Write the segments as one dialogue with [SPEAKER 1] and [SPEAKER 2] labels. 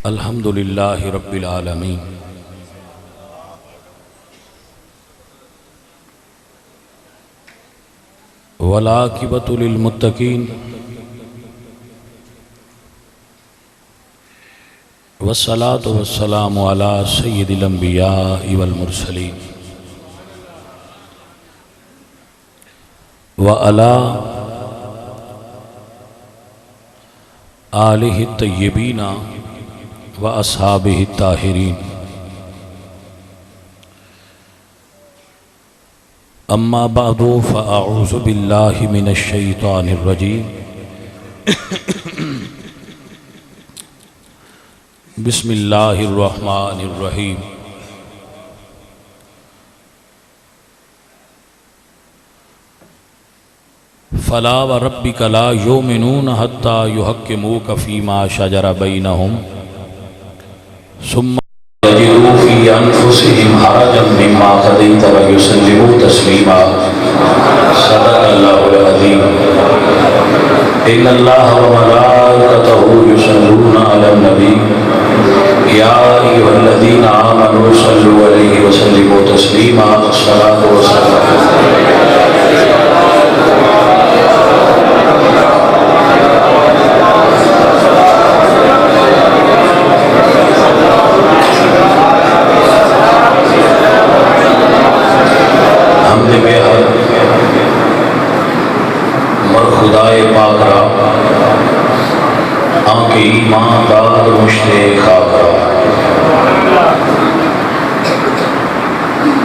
[SPEAKER 1] الحمد للہ رب العالمین والعاقبۃ للمتقین والصلاة والسلام علی سید الانبیاء والمرسلین وعلی آلہ الطیبین واصحابہ الطاہرین اما بعد فاعوذ باللہ من الشیطان الرجیم بسم اللہ الرحمن الرحیم فلا وربک لا یؤمنون حتی یحکموک فیما شجر بینہم ثم یجدوا فی انفسہم حرجا مما قضیت ویسلموا تسلیما صدق اللہ العظیم ان اللہ وملائکتہ یصلون علی النبی یا ایھا الذین آمنوا صلوا علیہ وسلموا تسلیما الصلاۃ والسلام خدائے پاک را آنکہ ایمان داد مشتے خاک را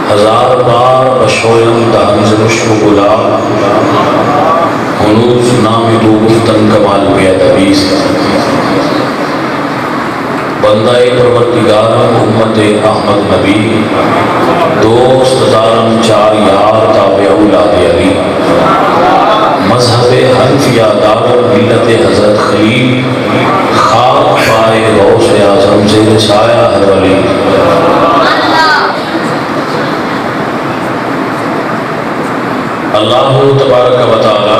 [SPEAKER 1] ہزار بار بشویم دہنز مشک گلا ہنوز نام دو گفتن کمال بیت عبیس بندہ پروردگارم امت احمد نبی دوست دارم چار یار تابع اولاد علی مذہب حنفیہ دار ملت حضرت خلیل خاک پائے غوث اعظم زیر سایہ ہر ولی اللہ تبارک و تعالی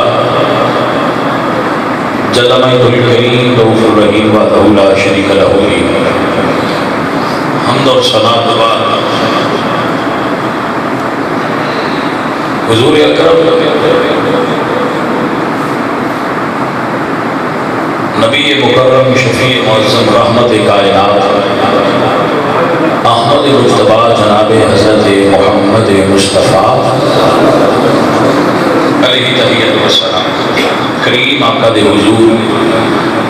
[SPEAKER 1] جل مجدہ الکریم رؤوف الرحیم وحدہ لا شریک لہ حمد اور ثنا حضور اکرم نبی مکرم شفیع معظم رحمت کائنات احمد مجتبی جناب حضرت محمد مصطفیٰ علیہ تحیت والسلام کریم آقا دے حضور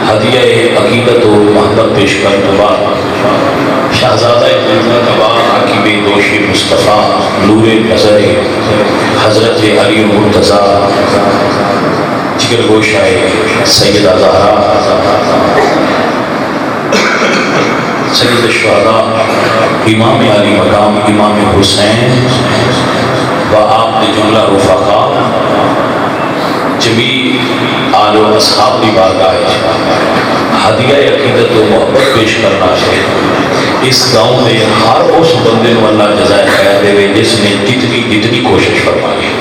[SPEAKER 1] ہدیہ عقیدت و محبت پیش کرنے بعد شہزادہ مرتبہ عقیب دوش مصطفیٰ نور نظر حضرت علی المرتضیٰ جگر گوشائے سیدہ زہرا سید الشہداء امام علی مقام امام حسین و آپ نے جملہ رفقا جمیع آل و اصحاب کی بارگاہ ہدیہ عقیدت و محبت پیش کرنا چاہیے اس گاؤں میں ہر اس بندے کو اللہ جزائے خیر دے وے جس نے جتنی کوشش فرمائی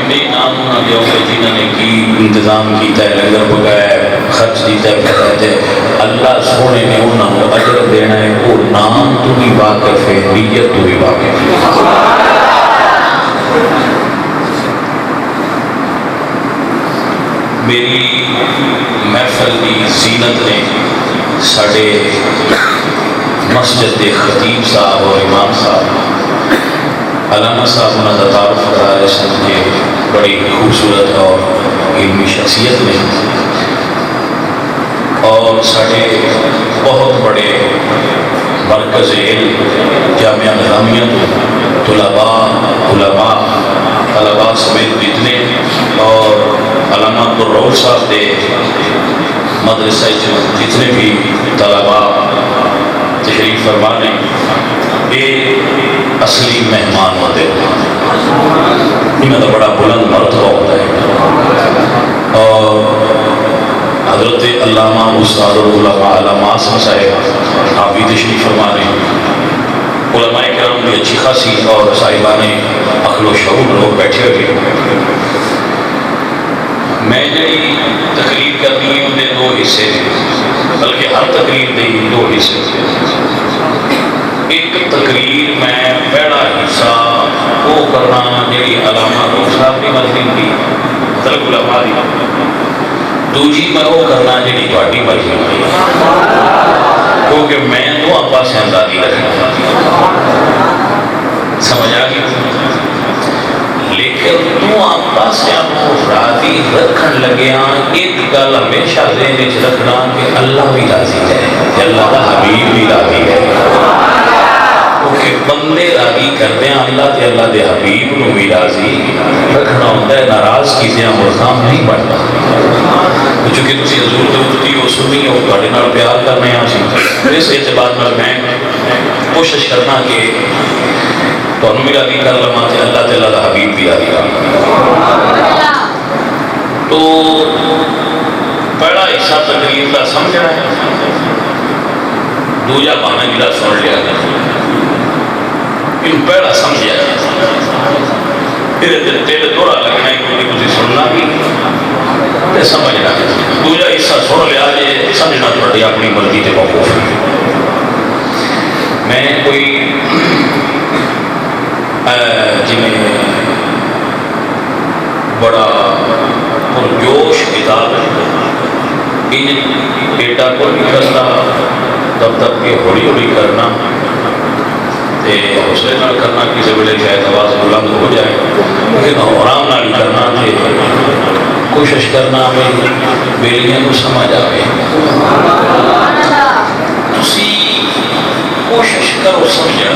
[SPEAKER 1] میں نام نہ دیوں کہ جنہوں نے کی انتظام کیتا ہے لنگر پکایا خرچ دیتا ہے کہتے ہیں اللہ سونے نے انہوں نے اجر دینا ہے وہ نام تو بھی واقف ہے نیت تو بھی واقف ہے میری محفل کی زینت نے ساڑھے مسجد خطیب صاحب اور امام صاحب علامہ صاحب انہوں نے تعارف کرا رہے سمجھے بڑی خوبصورت اور علمی شخصیت میں اور ساڑھے بہت بڑے مرکز علم جامعہ نظامیہ طلباء سمیت جتنے اور علامہ عبدالرؤف صاحب دے مدرسہ جتنے بھی طلباء تشریف فرمانے یہ اصلی مہمان ہوتے ہیں انہوں کا بڑا بلند مرتبہ ہوتا ہے اور حضرت علامہ استاد العلماء علامہ آسم صاحب آپ بھی تشریف فرمانے علماء کرام بھی اچھی خاصی اور صاحبان عقل و شعور لوگ بیٹھے ہوئے میں جی تقریر کرنی ہے انہیں دو حصے نے، بلکہ ہر تقریر دے دو حصے۔ ایک تقریر میں پہلا حصہ وہ کرنا جی علامہ روح صاحب کی مرضی کی تلک علماء دی، دوسری میں وہ کرنا جی تھوڑی مرضی کی، کیونکہ میں دو پاسوں کا نہیں رکھنا، سمجھ آ گئی؟ لیکن تو پاسوں کو راضی رکھن لگیا ایک گل ہمیشہ ذہن وچ رکھنا کہ اللہ بھی راضی ہے، اللہ کا حبیب بھی راضی ہے، کیونکہ بندے راضی کرتے ہیں اللہ تے اللہ دے حبیب نو بھی راضی رکھنا ہوتا ہے، ناراض کیتیاں ملزام نہیں بنتا۔ چونکہ تسی حضور دے امتی ہو، سنی ہو، تواڈے نال پیار کرنے ہیں، اس اعتبار نال میں کوشش کرنا کہ تمہیں بھی راضی کر لوا تے اللہ تے اللہ دا حبیب بھی راضی کر لوا۔ تو پہلا حصہ تقریر کا سمجھنا ہے، دوجا بانا جڑا سن لیا ان پہلا سمجھا پھر دل دورا لگنا ہے کیونکہ تسی سننا بھی تے سمجھنا، دوجا حصہ سن لیا جے سمجھنا تھوڑی اپنی مرضی تے موقوف ہے۔ میں کوئی جی میں بڑا پرجوش کتاب ہے، بیٹا کو نہیں کرتا تب تک کہ ہولی ہولی کرنا تے حوصلے نال کرنا، کسی ویلے شاید آواز بلند ہو جائے، لیکن آرام نال کرنا تے کوشش کرنا بیلیاں کو سمجھ آئے۔ تسی کوشش کرو سمجھا،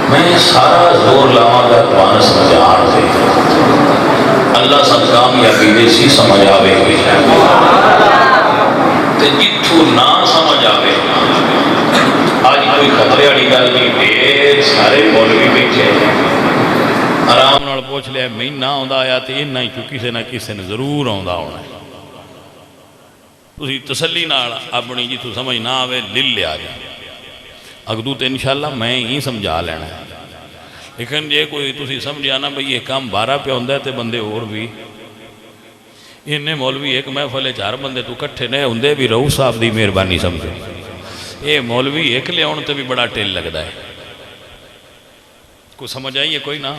[SPEAKER 1] میں سارا زور لاواں گا تمہارا سمجھان سے، اللہ سن کامیابی دے سی سمجھ آوے گی، تے جتھوں نہ سمجھ آوے آج کوئی خطرے والی گل نہیں، ڈھیر سارے مولوی بیٹھے آرام نال پوچھ لیا مہینہ آندا آیا تے انہاں ہی چوں کسے نہ کسے نے ضرور آندا ہونا ہے، تسی تسلی نال اپنی جتھوں سمجھ نہ آوے لل لیا جائے، اگدو تے انشاءاللہ میں ہی سمجھا لینا ہے۔ لیکن جے کوئی تسی سمجھا نا بھئی یہ کام 12 پہ ہوندہ ہے تے بندے اور بھی انہیں مولوی ایک محفل 4 بندے تو کٹھے نہیں ہوندے بھی رہو صاحب دی مہربانی سمجھو، یہ مولوی ایک لے آن تے بھی بڑا ٹیل لگتا ہے، کو سمجھ آئیے کوئی نہ،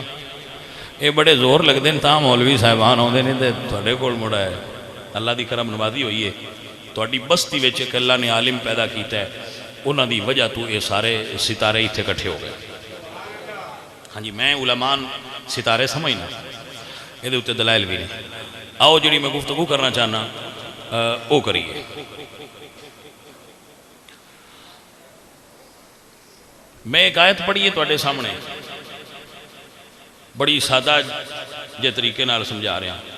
[SPEAKER 1] یہ بڑے زور لگ دیں تاں مولوی صاحبان ہوندے نہیں تے تھوڑے کول مڑا ہے، اللہ دی کرم نوازی ہوئی ہے، تھوڑی بستی وچ کہ اللہ نے عالم پیدا کیتا ہے، انہاں دی وجہ تو یہ سارے ستارے ہی تھے کٹھے ہو گئے۔ ہاں جی میں علماء ستارے سمجھنا، یہ دے اتے دلائل بھی نہیں، آؤ جڑی میں گفتگو کرنا چاہنا او کریے۔ میں ایک آیت پڑھی ہے تواڈے سامنے، بڑی سادہ جے طریقے نال سمجھا رہا ہوں۔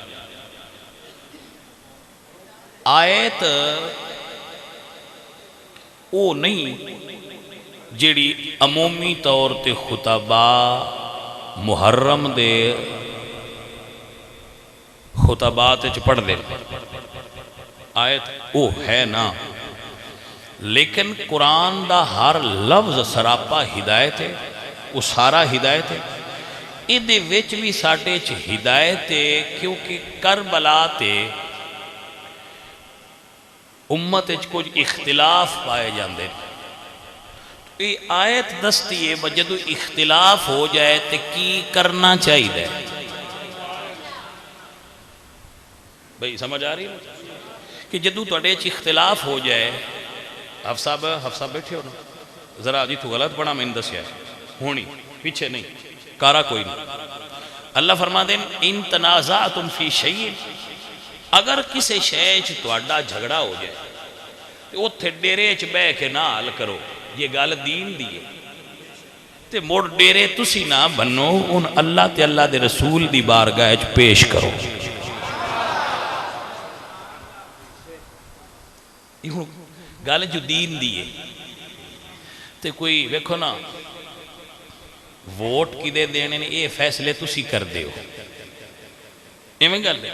[SPEAKER 1] آیت او نہیں جیڑی عمومی طور تے خطبہ محرم دے خطبات وچ پڑھ دے، آیت او ہے نا، لیکن قرآن دا ہر لفظ سراپا ہدایت ہے، وہ سارا ہدایت ہے، ادھے وچ بھی ساڈے چ ہدایت ہے، کیونکہ کربلا تے امت وچ کچھ اختلاف پائے جاندے، یہ آیت دستی ہے جدو اختلاف ہو جائے تے کی کرنا چاہیے، بھئی سمجھ آ رہی ہے کہ جدو تواڈے چ اختلاف ہو جائے، حفظ صاحب بیٹھے ہو نا، ذرا جی تو غلط پڑھا میں نے دسیا ہے ہونی پیچھے نہیں کارا کوئی نہیں، اللہ فرما دیں ان تنازعتم فی شیء، اگر کسی شے چ تواڈا جھگڑا ہو جائے تو اوتھے ڈیرے چ بہ کے نہ حل کرو، یہ گل دین دی ہے، تے مڑ ڈیرے تسی نہ بنو، ان اللہ تے اللہ دے رسول دی بارگاہ وچ پیش کرو۔ گل جو دین دی ہے، تے کوئی ویکھو نا ووٹ کی دے دینے نے یہ فیصلے تسی کر دے ہو، ایویں گل ہے،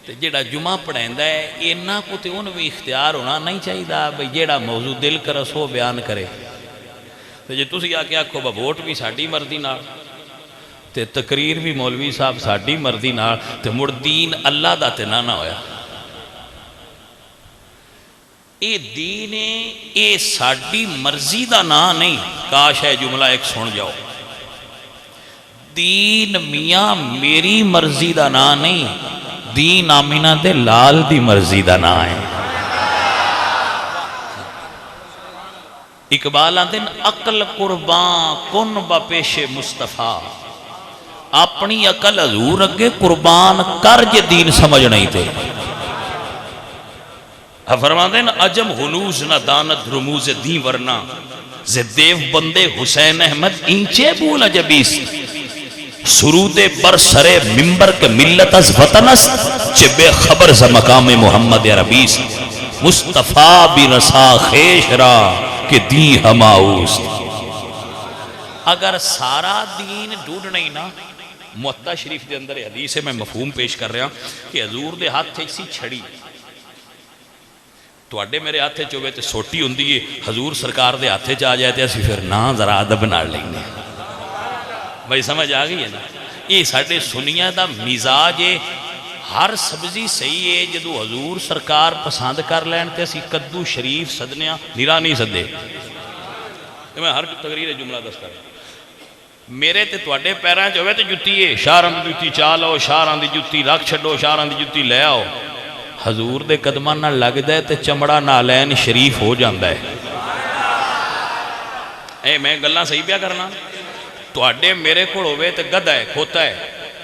[SPEAKER 1] تے جیڑا جمعہ پڑھیندا ہے اینا کو تے انہوں بھی اختیار ہونا نہیں چاہیے بھئی جیڑا موضوع دل کر سو بیان کرے، تے جے تسی آ کے آکھو با ووٹ بھی ساڈی مرضی نال،
[SPEAKER 2] تے تقریر بھی مولوی صاحب ساڈی مرضی نال تے مڑ دین اللہ دا تے نہ ہویا. اے دین اے ساڈی مرضی دا نا نہیں. کاش ہے جملہ ایک سن جاؤ. دین میاں میری مرضی دا نا نہیں، دین آمینہ دے لال دی مرضی دا نا ہے. اقبال آندے عقل قربان کن با پیش مصطفیٰ. اپنی عقل حضور اگے قربان کر جے دین سمجھ نہیں تے. فرماندے نا عجم ہنوز نہ دانت رموز دین ورنہ ز دیو بندے حسین احمد اینچے بولا جبیست. سرود بر سرے ممبر کے ملت از وطن است چے بے خبر ز مقام محمد عربیست. مصطفیٰ بھی رسا خیش را کہ دین ہماؤست. اگر سارا دین ڈوڑ نہیں نا، موطا شریف دے اندر حدیث ہے، میں مفہوم پیش کر رہا کہ حضور دے ہاتھ سی چھڑی تو اڈے میرے ہاتھے چوبے تے سوٹی ہوں دیئے، حضور سرکار دے ہاتھے چاہ جائے تے اسی پھر نا ذرا ادب نہ لیں. بھائی سمجھ آگئی ہے نا؟ یہ ساڑھے سنیہ دا مزاج ہے. ہر سبزی صحیح ہے جدو حضور سرکار پسند کر لین تے اسی کدو شریف صدنیاں نیرا نہیں صدے. میں ہر تقریر جملہ دستا رہا میرے تے توڑے پیران جو ہوئے تے جتی ہے شاران دی جتی چالو، شاران دی جتی رکھ چھڑو، شاران دی جتی لے آؤ. حضور دے قدمان نہ لگ دے تے چمڑا نالین شریف ہو جاندہ ہے. اے میں گلہ صحیح پیا کرنا. توڑے میرے کھڑ ہوئے تے گدہ ہے کھوتا ہے،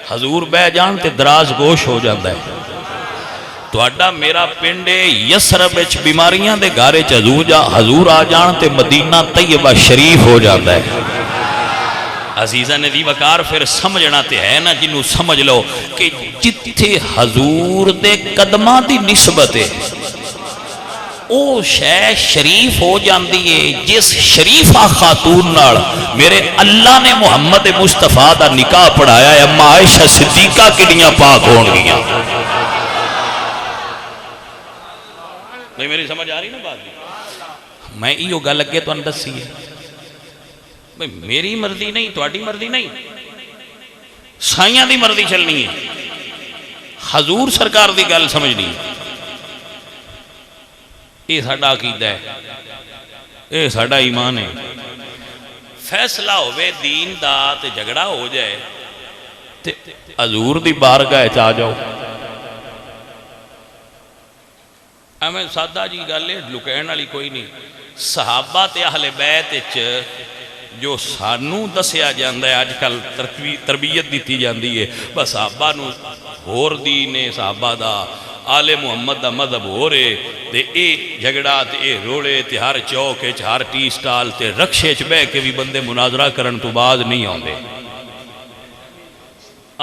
[SPEAKER 2] حضور بے جان تے دراز گوش ہو جاندہ ہے. توڑا میرا پنڈے یسرب اچ بیماریاں دے گارے چ حضور آ جان تے مدینہ طیبہ شریف ہو جاندہ ہے. عزیزہ ندی وکار پھر سمجھنا تے ہے نا جنہوں سمجھ لو کہ جتھے حضور دے قدمہ دی نسبت ہے او شے شریف ہو جاندی ہے. جس شریفہ خاتون نال میرے اللہ نے محمد مصطفیٰ دا نکاح پڑھایا ہے، اما عائشہ صدیقہ کڑیاں پاک ہون گیاں. نہیں میری سمجھ آ رہی نا بات بھی؟ میں ایو گل لگے تو اندر سی ہے میری مرضی نہیں، تواڈی مرضی نہیں، سائیاں دی مرضی چلنی ہے. حضور سرکار دی گل سمجھنی ہے. یہ ساڈا عقیدہ ہے، یہ ساڈا ایمان ہے. فیصلہ ہوئے دین دا تے جھگڑا ہو جائے تے حضور دی بارگاہ چ آ جاؤ. میں سادہ جی گل ہے، لکین والی کوئی نہیں. صحابہ تے اہل بیت وچ جو سانوں دسیا جاندہ ہے آج کل تربیت دیتی جاندی ہے، بس صحابہ نو ہور دینے صحابہ دا آل محمد دا مذہب ہو رہے تے اے جھگڑا تے اے روڑے تے ہر چوکے چ ہر ٹی سٹال تے رکشے چ بے کے بھی بندے مناظرہ کرن تو بعد نہیں آندے.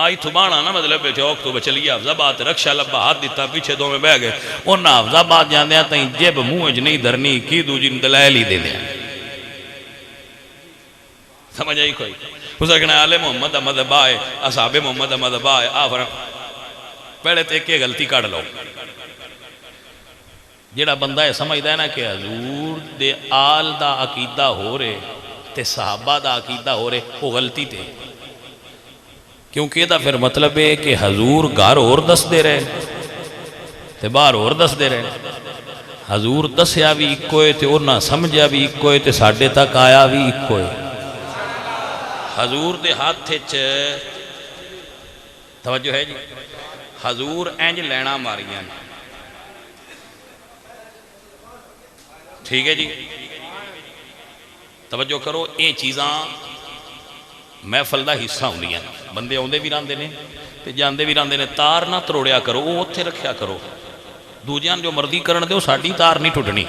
[SPEAKER 2] آئی تھبانا نا مطلب چوک تو بچلی حفظ آباد رکشہ لبا ہاتھ دیتا پیچھے دو میں بہ گئے انہاں حفظ آباد جاندے ہیں تائیں جب موج نہیں درنی کی دو جن دلائل ہی دے دیں. سمجھ آئی کوئی اسے کہنا آل محمد مذہب آئے، اصحاب محمد مذہب آئے. آفرہ پہلے تے کہ غلطی کاٹ لو. جیڑا بندہ ہے سمجھ ہے نا کہ حضور دے آل دا عقیدہ ہو رہے تے صحابہ دا عقیدہ ہو رہے، وہ غلطی تے. کیونکہ یہ دا پھر مطلب ہے کہ حضور گھر اور دس دے رہے تے باہر اور دس دے رہے. حضور دسیا بھی اکوئے تے انہاں سمجھا بھی اکوئے تے ساڑھے تک آیا بھی اکوئے. حضور دے ہاتھ چ توجہ ہے جی، حضور اینج لینا ماریاں. ٹھیک ہے جی، توجہ کرو. یہ چیزاں محفل دا حصہ ہوندیاں. بندے آندے بھی راندے نے تے جاندے بھی راندے نے. تار نہ تروڑیا کرو، وہ اتھے رکھیا کرو. دوجیاں جو مرضی کرن دے وہ ساڈی تار نہیں ٹوٹنی.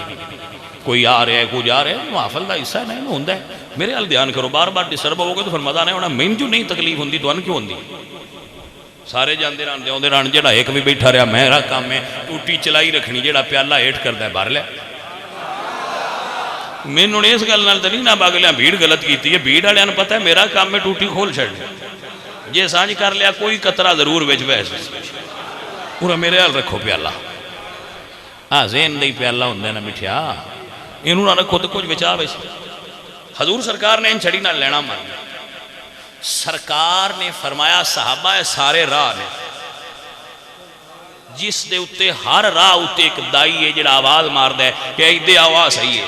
[SPEAKER 2] کوئی آ رہا ہے کوئی جا رہا ہے، محفل دا حصہ نہیں ہوندا ہے. میرے حال دھیان کرو، بار بار ڈسٹرب ہو گئے تو پھر مزہ نہیں ہونا. مین جو نہیں تکلیف ہوندی تو ان کیوں ہوندی؟ سارے جاندے راندے آندے ران جڑا ایک بھی بیٹھا رہا میرا کام ہے ٹوٹی چلائی رکھنی، جڑا پیالہ ہیٹ کردا ہے بھر لیا. میں نے اس گل نال تے نہیں نہ باگلیاں بھیڑ غلط کیتی ہے. بھیڑ والےاں نوں پتہ ہے میرا کام ہے ٹوٹی کھول چھڑنا. جے سانج کر لیا کوئی قطرہ ضرور وچ ویس پورا میرے حال رکھو پیالہ. ہاں ذہن دے پیالہ ہوندا نا مٹھیا، اینوں نہ رکھو تے کچھ بچا ویسے. حضور سرکار نے ان چھڑی نہ لینا مارنا. سرکار نے فرمایا صحابہ سارے راہ نے جس دے اتے ہر راہ اتے ایک دائی ہے جڑا آواز مار دے کہ ایدے آواز صحیح ہے.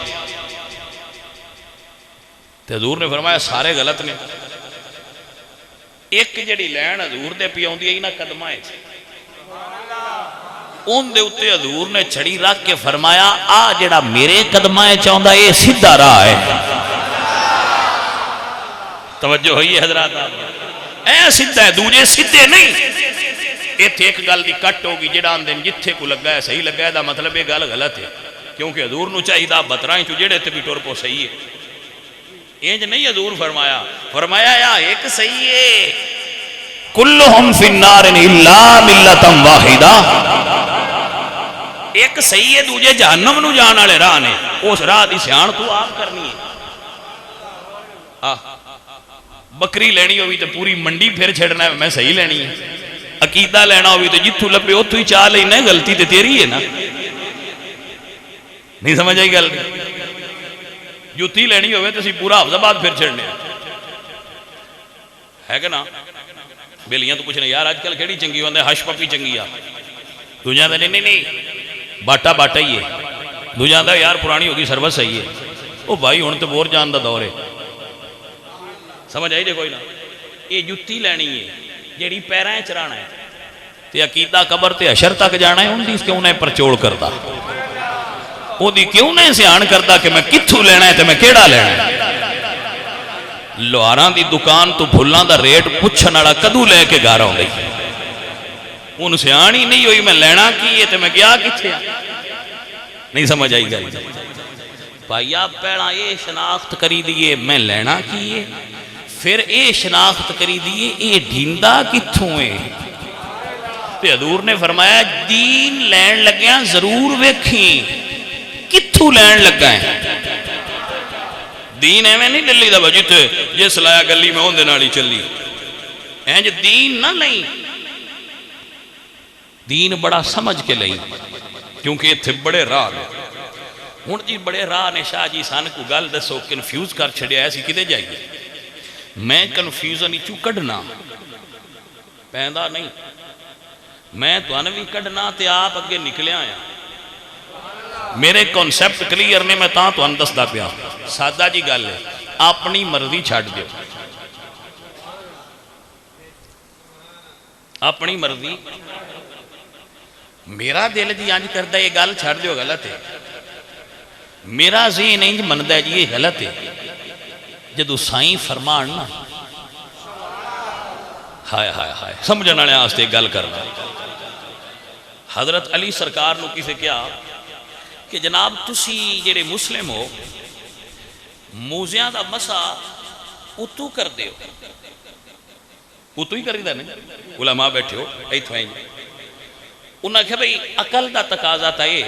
[SPEAKER 2] تو حضور نے فرمایا سارے غلط نے. ایک جڑی لین حضور دے پیاؤں دی نا قدمائے ان دے اتے حضور نے چھڑی رکھ کے فرمایا آ جڑا میرے قدمائے چاہندہ یہ سیدھا راہ ہے. توجہ ہوئی ہے حضرات اے سیدھا ہے دوجے سیدھے نہیں. ایتھے ایک گل دی کٹ ہوگی جڑا اندن جتھے کو لگا ہے صحیح لگا ہے دا مطلب یہ گل غلط ہے کیونکہ حضور نو چاہیے دا بترائیں چو جڑے تے بھی ٹور پو صحیح ہے. اینج نہیں حضور فرمایا یا ایک صحیح ہے کلہم فی النار الا ملتا واحدہ. ایک صحیح ہے دوجے جہنم نو جان والے راہ نے اس راہ دی سیان تو آپ کرنی ہے. بکری لینی ہوئی تو پوری منڈی پھر چھڑنا ہے میں صحیح لینی ہے. عقیدہ لینا ہوئی تو جتھو لبے اتھو ہی چاہ لینا ہے. غلطی تے تیری ہے نا. نہیں سمجھ آئی گل جتی لینی ہوئے تو اسی پورا حفظ آباد پھر چھڑنے ہے کہ نا. بیلیاں تو پوچھنے یار آج کل کیڑی چنگی ہوندے ہش پپی چنگی آ تو جاندے نہیں باٹا باٹا ہی ہے. تو جاندے یار پرانی ہوگی سروس صحیح ہے. او بھائی ہن تو بور جان دا دور ہے. سمجھ آئی دے کوئی نہ یہ جتی لینی ہے جیڑی پیرائیں چرانا ہے تے عقیدہ قبر تے حشر تک جانا ہے. ان دی کیوں نہ پرچوڑ کرتا وہ دی کیوں نہ سیان کرتا کہ میں کتھوں لینا ہے تے میں کیڑا لینا ہے. لوہاراں دی دکان تو بھلاں دا ریٹ پوچھن والا کدو لے کے گھر آوندے ان سیان ہی نہیں ہوئی میں لینا کی ہے تے میں گیا کتھے. نہیں سمجھ آئی گل بھائی آپ پہلا یہ شناخت کری دیئے میں لینا کی ہے پھر اے شناخت کری دیئے اے ڈھیندا کتھوں ہے. تے حضور نے فرمایا دین لین لگیاں ضرور ویکھیں کتھوں لین لگا ہے. دین ایویں نہیں للی دا بجت جس لایا گلی میں ہوندے نالی چلی اینج دین نہ لئی. دین بڑا سمجھ کے لئی کیونکہ یہ تھے بڑے راہ نے. ہن جی بڑے راہ نے شاہ جی سان کو گل دسو کنفیوز کر چھڑیا ایسی کدے جائیے. میں کنفیوزن ہی چوں کڈنا پیندا نہیں میں تو انوی کڈنا تے آپ اگے نکلے آیا. میرے کانسیپٹ کلیئر نے میں تاں تو اندس دا پیا. سادہ جی گل ہے اپنی مرضی چھڑ دیو. اپنی مرضی میرا دل جی انج کردا یہ گل چھڑ دیو غلط ہے. میرا ذہن انج مندا جی یہ غلط ہے. جدو سائیں فرمان نا ہائے ہائے ہائے سمجھنے والے واسطے گل کرنا. حضرت علی سرکار نو کسے کیا کہ جناب تسی جڑے مسلم ہو موزیاں دا مسا اتو کر دیو. اتو ہی کری دا نہیں علماء بیٹھے ہو ایتھو ہیں. انہاں کہا بھئی عقل دا تقاضا تا یہ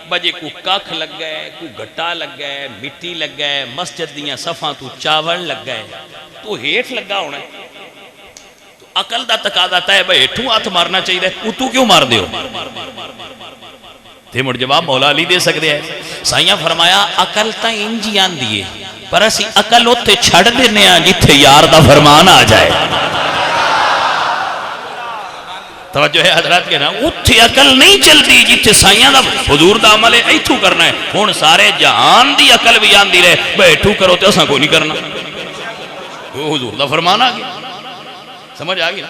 [SPEAKER 2] بجے کو کاکھ لگ گئے کو گٹا لگ گئے مٹی لگ گئے مسجد دیاں صفاں تو چاول لگ گئے تو ہیٹ لگا ہونا ہے. تو عقل دا تقاضا تا ہے بھئی ہیٹھوں ہاتھ مارنا چاہیے اتو کیوں مار دیو. تے مڑ جواب مولا علی دے سکتے ہیں. سائیاں فرمایا عقل تا انجی آن دیئے پر اسی عقل ہوتے چھڑ دینے ہیں جتھے یار دا فرمان آ جائے. توجہ ہے حضرات کے نا اتھے عقل نہیں چلتی جتھے سائیاں دا حضور دا عمل ہے ایتھو کرنا ہے. ہون سارے جہان دی عقل بھی آن دی رہے بیٹھو کرو تے اساں کو نہیں کرنا. وہ حضور دا فرمان آ گیا. سمجھ آ گیا.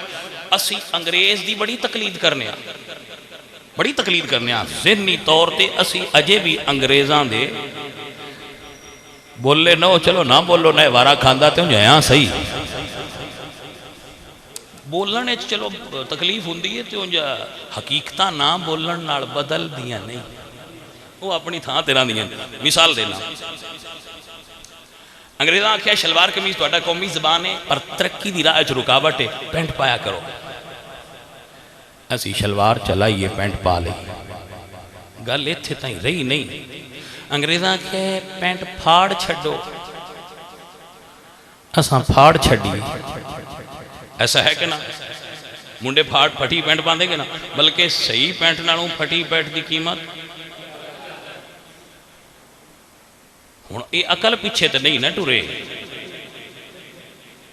[SPEAKER 2] اسی انگریز دی بڑی تقلید کرنے ہیں بڑی تقلید کرنے ہیں. ذہنی طور تے اسی اجے بھی انگریزاں دے بولے نو چلو نہ بولو نہ وارا کھاندہ تے ہوں جائیں صحیح بولنے چلو تکلیف ہوندی ہے تو حقیقتہ نہ بولن نال بدل دیا نہیں. وہ اپنی تھاں تیرہ دیا. مثال دینا انگریزاں آکھیا شلوار قمیض تو قومی زبان ہے پر ترقی دی راہ چ رکاوٹ ہے پینٹ پایا کرو. اسی شلوار چلائیے پینٹ پا لئیے. گل ایتھے تائیں رہی نہیں. انگریزاں آکھیا پینٹ پھاڑ چھڈو اساں پھاڑ چھڈی. ایسا ہے کہ نا منڈے پھاڑ پھٹی پینٹ باندھے گے نا بلکہ صحیح پینٹ نالوں پھٹی پینٹ دی قیمت. ہن اے عقل پیچھے تے نہیں نہ ٹرے.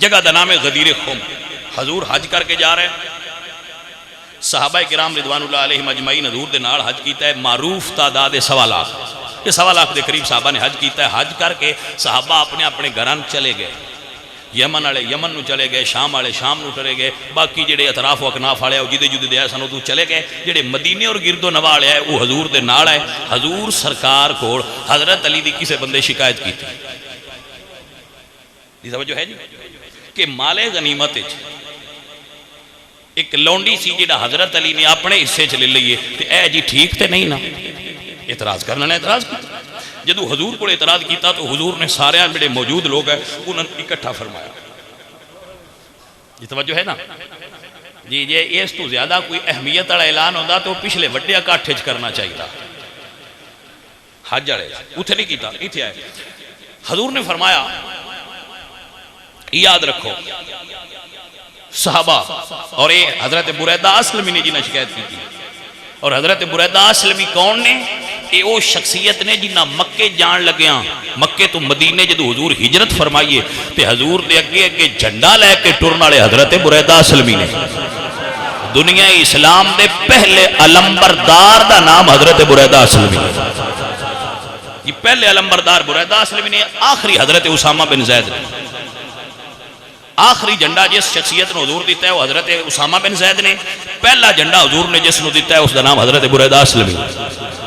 [SPEAKER 2] جگہ دا نام ہے غدیر خم. حضور حج کر کے جا رہے ہیں, صحابہ کرام رضوان اللہ علیہم اجمعین حضور دے نال حج کیتا ہے, معروف تعداد 1.25 لاکھ, یہ 1.25 لاکھ دے قریب صحابہ نے حج کیتا ہے. حج کر کے صحابہ اپنے اپنے گھراں چلے گئے, یمن والے یمن نو چلے گئے, شام والے شام نو چلے گئے, باقی جڑے اطراف و اکناف والے وہ جدے جدے دے سن ادو چلے گئے, جڑے مدینے اور گرد و نواح والے ہے وہ حضور دے نال ہے. حضور سرکار کول حضرت علی دی کسے بندے شکایت کیتی, یہ توجہ ہے جی, کہ مال غنیمت ایک لونڈی سی جڑا حضرت علی نے اپنے حصے چ لے لئیے تے اے جی ٹھیک تے نہیں نا, اعتراض کرنا نے اعتراض کیتا. جدو حضور کو اعتراض کیتا تو حضور نے سارے بڑے موجود لوگ ہیں انہوں نے اکٹھا فرمایا. یہ توجہ ہے نا جی, یہ اس تو زیادہ کوئی اہمیت والا اعلان ہوتا تو پچھلے وڈے اکٹھے کرنا چاہیے, حج والے اتنے نہیں کیتا, اتنے آئے. حضور نے فرمایا یاد رکھو صحابہ, اور یہ حضرت بریدہ اسلمی نے جنہیں شکایت کی تھی. اور حضرت بریدہ اسلمی کون نے؟ یہ وہ شخصیت نے جنہ مکے جان لگیاں, مکے تو مدینے جدو حضور ہجرت فرمائیے تے حضور دے اگے اگے جھنڈا لے کے ٹرن والے حضرت بریدہ اسلمی نے. دنیا اسلام دے پہلے علمبردار دا نام حضرت بریدہ اسلمی, یہ پہلے علمبردار بریدہ اسلمی نے, آخری حضرت اسامہ بن زید نے. آخری جھنڈا جس شخصیت نے حضور دیتا ہے وہ حضرت اسامہ بن زید نے, پہلا جھنڈا حضور نے جس نے دیتا ہے اس کا نام حضرت بریدہ اسلمی.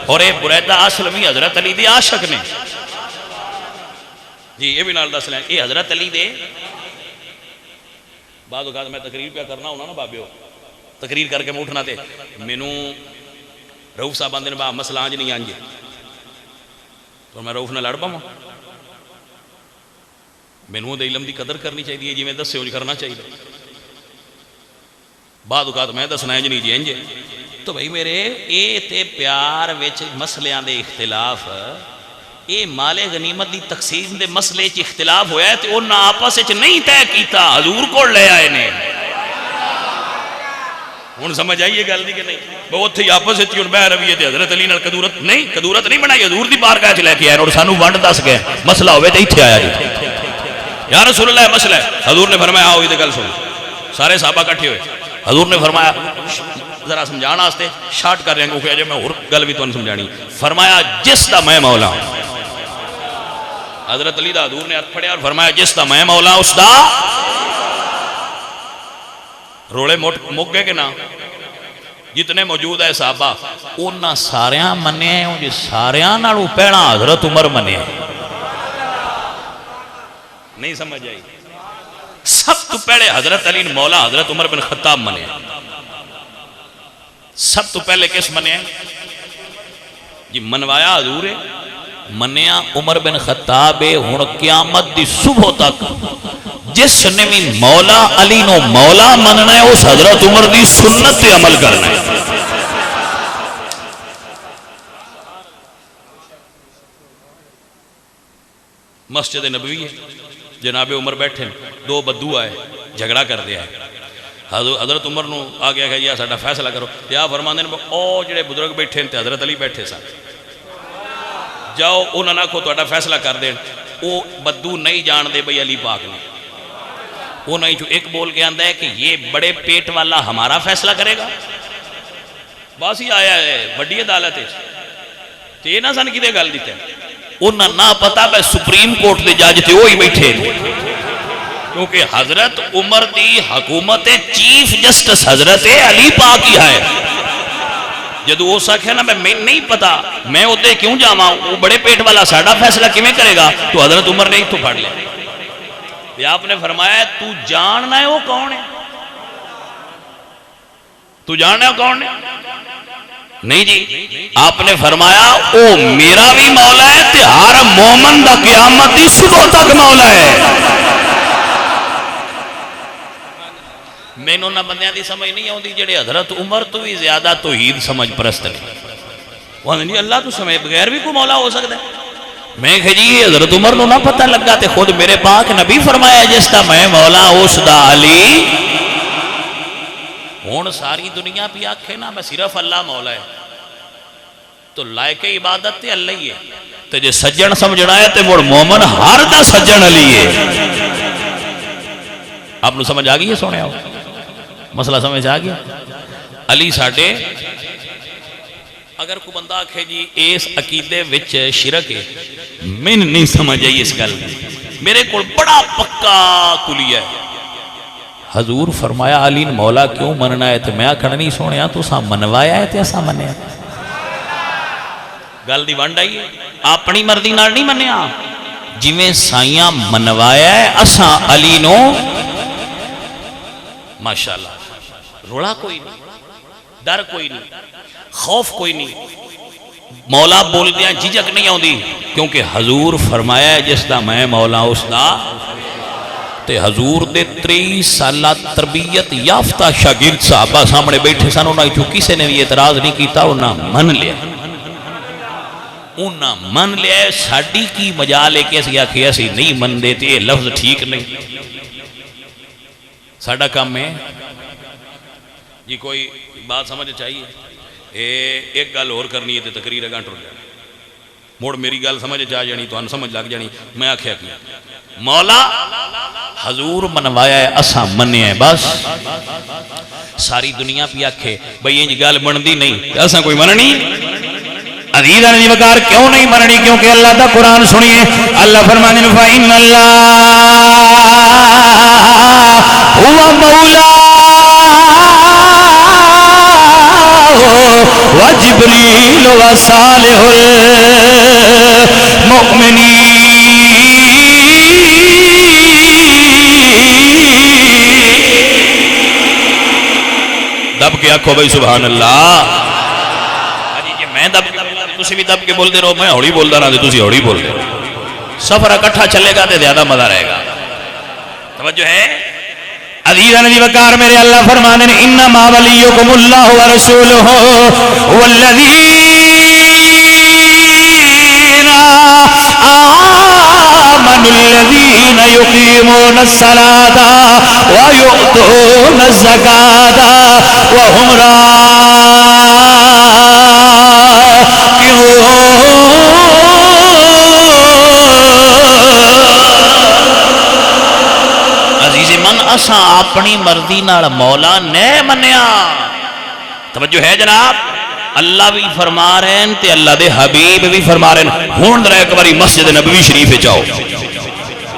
[SPEAKER 2] اور یہ بریدہ اسلمی حضرت علی دے عاشق نے جی, یہ بھی نال دس لیں, یہ حضرت علی دے. بعد اوقات میں تقریر پہ کرنا ہونا نا بابیو, تقریر کر کے میں اٹھنا تے مینوں روف صاحب آندے نے با مسئلہ آنج نہیں آنجے, تو میں روف نہ لڑ پاواں. مینوں دے علم دی قدر کرنی چاہیے, جی میں دسے انج کرنا چاہیے. بعد اوقات میں دسنا انج نہیں جی انج. تو بھائی میرے اے تے پیار وچ مسئلیاں دے اختلاف, اے مال غنیمت دی تقسیم دے مسئلے چ اختلاف ہویا ہے تے انہاں آپس وچ نہیں طے کیتا, حضور کول لے آئے نے. ہن سمجھ آئیے گل دی کہ نہیں؟ بہت ہی آپس وچ ہن بہ رویے تے حضرت علی نال کدورت نہیں بنائی, حضور دی بارگاہ چ لے کے آئے اور سانو ونڈ دس گئے مسئلہ ہوے تے ایتھے آیا جی یا رسول اللہ مسئلہ ہے. حضور نے فرمایا آؤ یہ گل سن, سارے صحابہ اکٹھے ہوئے. حضور نے فرمایا ذرا سمجھانا واسطے شارٹ کر رہے ہیں کیونکہ میں اور گل بھی تمہیں سمجھانی. فرمایا جس دا میں مولا ہوں, حضرت علی دا حضور نے ہاتھ پھڑیا اور فرمایا جس دا میں مولا اس دا. روڑے مک گئے کہ نہ؟ جتنے موجود ہے صحابہ انہاں ساریاں منیا ہے, جی ساریاں نالوں پہلا حضرت عمر منیا. نہیں سمجھ آئی؟ سب تو پہلے حضرت علی نے مولا حضرت عمر بن خطاب منے. سب تو پہلے کس منے جی منوایا حضور ہے, منیا عمر بن خطاب ہے. ہن قیامت دی صبح تک جس نے بھی مولا علی نو مولا مننا ہے اس حضرت عمر دی سنت تے عمل کرنا ہے. مسجد نبوی ہے, جناب عمر بیٹھے, دو بدو آئے جھگڑا کر دیا ہے. حضرت عمر نو آ گیا کہ یا ساڈا فیصلہ کرو. یا فرماندے نے او جڑے بزرگ بیٹھے تے حضرت علی بیٹھے سن, جاؤ انہاں نہ کو تہاڈا فیصلہ کر دین. او بدو نہیں جان دے بھئی علی پاک نے. انہاں جو ایک بول کے آندا ہے کہ یہ بڑے پیٹ والا ہمارا فیصلہ کرے گا. بس ہی آیا ہے بڑی عدالت تے یہ نہ سن کدے گل دیتے انہاں نہ پتا بے سپریم کورٹ دے جج تے وہی بیٹھے, کیونکہ حضرت عمر دی حکومت چیف جسٹس حضرت علی پاک ہی ہے. جدو وہ سکھے نا میں نہیں پتا میں ادھے کیوں جاواں, وہ بڑے پیٹ والا ساڈا فیصلہ کیویں کرے گا, تو حضرت عمر نے تو پڑھ لیا. آپ نے فرمایا تو جاننا ہے وہ کون ہے, تو جاننا ہے وہ کون ہے؟ نہیں جی, آپ نے فرمایا او میرا بھی مولا ہے تے ہر مومن دا قیامت دی صبح تک مولا ہے. مینوں نہ بندیاں دی سمجھ نہیں آتی جڑے حضرت عمر تو بھی زیادہ توحید سمجھ پرست نے. وہ نہیں اللہ تو سمجھ بغیر بھی کوئی مولا ہو سکتا ہے. میں کہ جی حضرت عمر نو نہ پتہ لگا تے خود میرے پاک نبی فرمایا جس دا میں مولا اس دا علی. ہون ساری دنیا پہ آکھے نا میں صرف اللہ مولا ہے تو لائق عبادت تے اللہ ہی ہے, تے جے سجن سمجھنا ہے تے مڑ مومن ہر دا سجن علی ہے. آپ کو سمجھ آ گئی ہے؟ سونے آؤ مسئلہ سمجھ آ گیا؟ علی ساڈے اگر کوئی بندہ آکھے جی اس عقیدے وچ شرک ہے، میں نہیں سمجھ آئی اس گل، میرے کو بڑا پکا کلیہ ہے۔ حضور فرمایا علی نے مولا کیوں مننا ہے؟ تو میں آکھنا نہیں سونے تو سا منوایا ہے تے اسا منیا گل دی ونڈ آئی ہے، اپنی مرضی نال نہیں منیا، جویں سائیاں منوایا ہے اسا علی نو ماشاءاللہ روڑا کوئی نہیں، ڈر کوئی نہیں، خوف کوئی نہیں، مولا بول دیا جھجک نہیں آؤندی، کیونکہ حضور فرمایا ہے جس دا میں مولا اس دا تے حضور دے 30 سالہ تربیت یافتہ شاگرد صحابہ سامنے بیٹھے سن، انہاں جو کسی نے بھی اعتراض نہیں کیتا، انہاں من لیا، انہاں من لیا۔ ساڈی کی مجال ہے کہ اسی آکھے اسی نہیں من دیتے، یہ لفظ ٹھیک نہیں، ساڈا کام ہے جی کوئی بات سمجھ چاہیے۔ ایک گل اور کرنی ہے تو تقریر اگاں ٹر جانی، موڑ میری گل سمجھ آ جانی، تو سمجھ لگ جانی۔ میں آکھیا کہ مولا حضور منوایا ہے اساں مننے ہیں، بس ساری دنیا پہ آکھے بھئی یہ گل بندی نہیں، اساں کوئی مننی عزیزاں دی وقار کیوں نہیں مننی؟ کیونکہ اللہ دا قرآن سنیے، اللہ فرمانے ہیں فَإِنَّ اللَّهَ هُوَ مَوْلَاهُ وَجِبْرِيلُ وَصَالِحُ الْمُؤْمِنِينَ۔ دب کے آکھو بھائی سبحان اللہ۔ میں دب تسی بھی دب کے بول دے رہو، میں ہوڑی بول دا رہا تھے تسی ہوڑی بول دے رہو، سفر اکٹھا چلے گا تے زیادہ مزہ رہے گا۔ توجہ ہے عزیزاں دی وقار میرے، اللہ فرمانے ہیں انما ولیکم اللہ ورسولہ والذین آمنوا الذین یقیمون الصلاۃ ویؤتون الزکاۃ وهم من اساں اپنی مرضی نال مولا نے منیا۔ توجہ ہے جناب، اللہ بھی فرما رہے ہیں تے اللہ دے حبیب بھی فرما رہے ہیں۔ ہون ذرا ایک باری مسجد نبوی شریف جاؤ،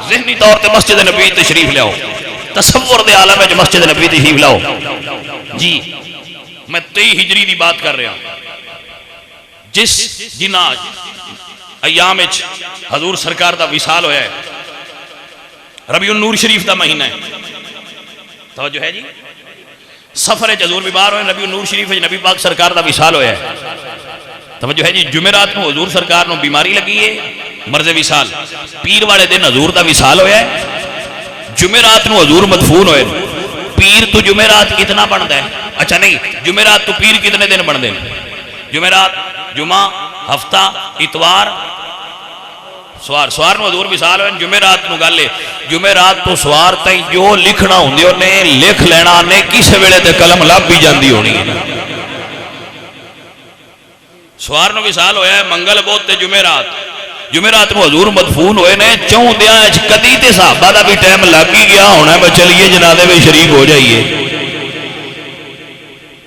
[SPEAKER 2] ذہنی طور تے مسجد نبوی تشریف لاؤ، تصور دے عالم وچ مسجد نبوی تشریف لاؤ جی۔ میں 23 ہجری دی بات کر رہا ہوں، جس جنہ ایام وچ حضور سرکار دا وصال ہویا ہے، ربیع النور شریف دا مہینہ ہے، توجہ ہے جی، سفر حضور بھی باہر ہوئے، ربیع النور شریف نبی پاک سرکار دا وصال ہویا ہے، توجہ ہے جی۔ جمعرات کو حضور سرکار نو بیماری لگی ہے، مرض وصال، پیر والے دن حضور دا وصال ہویا ہے، جمعرات نو حضور مدفون ہوئے۔ پیر تو جمعرات کتنا بنتا ہے؟ اچھا نہیں، جمعرات تو پیر کتنے دن بن دیں؟ جمعرات، جمعہ، ہفتہ، اتوار، سوار نو حضور وصال ہوئے، جمعرات نو گل ہے، جمعرات تو سوار تائیں جو لکھنا ہوندے نے لکھ لینا نے، کسے ویلے تے قلم لب بھی جاندی ہونی ہے۔ سوار نو وصال ہویا ہے، منگل بودھ تے جمعرات نو حضور مدفون ہوئے نے، چوں دیاں اچ کدی تے صحابہ دا بھی ٹائم لگ ہی گیا ہونا ہے، چلیے جنازے میں شریک ہو جائیے۔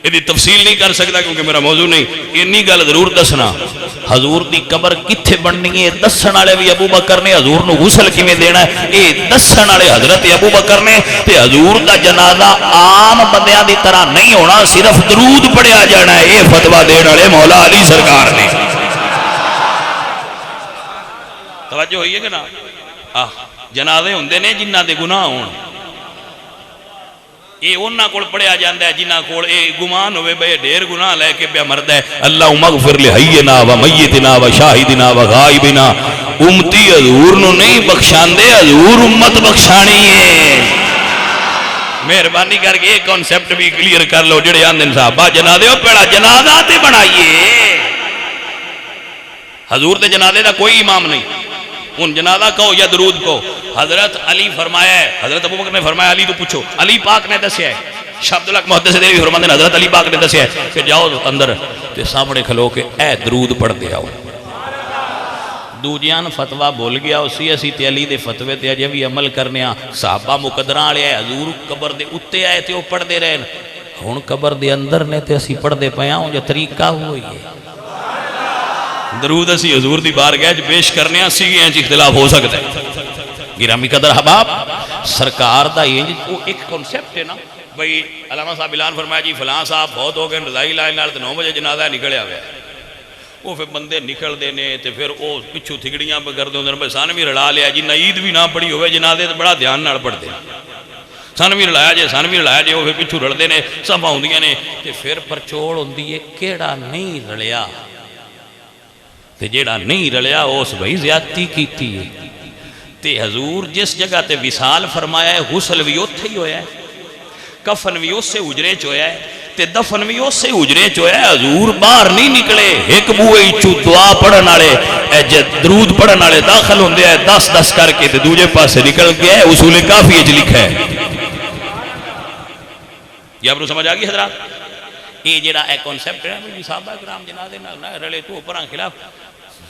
[SPEAKER 2] یہ تفصیل نہیں کر سکتا کیونکہ میرا موضوع نہیں، انی گل ضرور دسنا، حضور دی قبر کتھے بننی ہے دسن والے بھی ابو بکر نے، حضور نو غسل کیویں دینا ہے یہ دسن والے حضرت ابو بکر نے، تے حضور دا جنازہ عام بندیاں دی طرح نہیں ہونا، صرف درود پڑھیا جانا ہے، یہ فتویٰ دین والے مولا علی سرکار نے۔ توجہ ہوئی ہے کہ نا؟ جنازے ہوندے نے جنہ دے گناہ ہون، یہ انہاں کول پڑھیا جاندا ہے جنہاں کول اے گمان ہوئے بے ڈھیر گناہ لے کے پیا مردا ہے۔ اللہم اغفر لحینا و میتنا و شاہدنا و غائبنا، امتی حضور نو نہیں بخشاندے، حضور امت بخشانی ہے۔ مہربانی کر کے ایک کانسیپٹ بھی کلیئر کر لو، جڑے آندے صحابہ جنازے او پڑھا جنازہ تے بنائیے، حضور دے جنازے دا کوئی امام نہیں، ان جنازہ کہو یا درود کہو۔ حضرت علی فرمایا ہے، حضرت ابو بکر نے فرمایا علی تو پوچھو، علی پاک نے دسیا ہے، شاہ عبداللہ محدث دہلوی فرماتے ہیں حضرت علی پاک نے دسیا ہے کہ جاؤ اندر تے سامنے کھلو کے اے درود پڑھ دے آؤ، دوجیاں فتوہ بھول گیا اسی اسی تے علی دے فتوے تے اجے بھی عمل کرنے ہاں صحابہ مقدراں والے آئے حضور قبر دے اتے آئے تے وہ پڑھ دے رہے ہن قبر دے اندر نے تے اسی پڑھ دے پیا ہوں جو طریقہ ہوئی ہے درود اسی حضور دی بارگاہ وچ پیش کرنے ہاں سی انج اختلاف ہو سکتا ہے گرامی قدر احباب سرکار دا یہ وہ ایک کنسیپٹ ہے نا بھئی علامہ صاحب اعلان فرمایا جی فلاں صاحب بہت ہو گئے رضائی لائن نال تے 9 بجے جنازہ نکلیا ہوا وہ پھر بندے نکل دینے تے پھر وہ پچھو تھگڑیاں پہ کر دیں بھائی سن بھی رلا لیا جی نعید بھی نہ پڑھی ہوئے جنازے تے بڑا دھیان نال پڑھتے سن بھی رلایا جے وہ پھر پچھو رلتے نے سب آؤندیاں نے تے پھر پرچوڑ ہوندی ہے کیڑا نہیں رلیا تے جیڑا نہیں رلیا اس بھائی زیادتی کیتی ہے تے حضور جس جگہ تے وصال فرمایا ہے غسل بھی اوتھے ہی ہویا ہے کفن بھی اس سے اجرے چویا ہے تے دفن بھی اس سے اجرے چویا ہے حضور باہر نہیں نکلے ایک بوئے چو دعا پڑھن والے درود پڑھن والے داخل ہوندے ہیں 10 کر کے تے دوجے پاسے نکل گیا ہے اصول کافی اچ لکھا ہے یہ آپ کو سمجھ آ گئی حضرات یہ جڑا ایک کانسیپٹ ہے کہ صحابہ کرام جنازے نال رلے تو اوپراں خلاف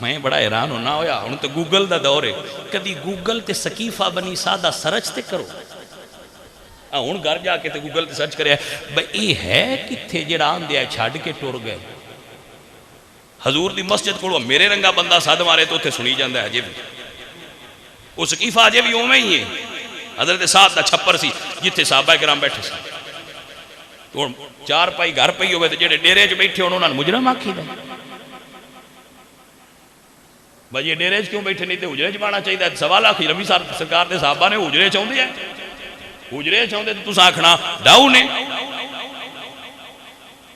[SPEAKER 2] میں بڑا حیران ہونا ہویا ہن تے گوگل دا دور ہے کدی گوگل تے سقیفہ بنی سادہ سرچ تے کرو ہوں گھر جا کے تے گوگل تے سرچ کرے بھئی یہ ہے کتھے جڑا آندے ہے چھڈ کے ٹر گئے حضور دی مسجد کولوں میرے رنگا بندہ سد مارے تو اتنے سنی جاندہ ہے اجے بھی وہ سقیفہ اجے بھی اوویں ہی ہے حضرت سعد دا چھپر سی جتھے صحابہ کرام بیٹھے سی تو چار پائی گھر پئی ہوئے تے جڑے ڈیرے وچ بیٹھے انہاں نوں مجرم آکھی دے بھائی یہ ڈیرے وچ کیوں بیٹھے نہیں تے حجرے وچ بانا چاہیے سوال آکھی ربی سرکار دے صحابہ نے حجرے چاہندے ہیں حجرے چاہندے تے تساں آکھنا ڈاؤ نے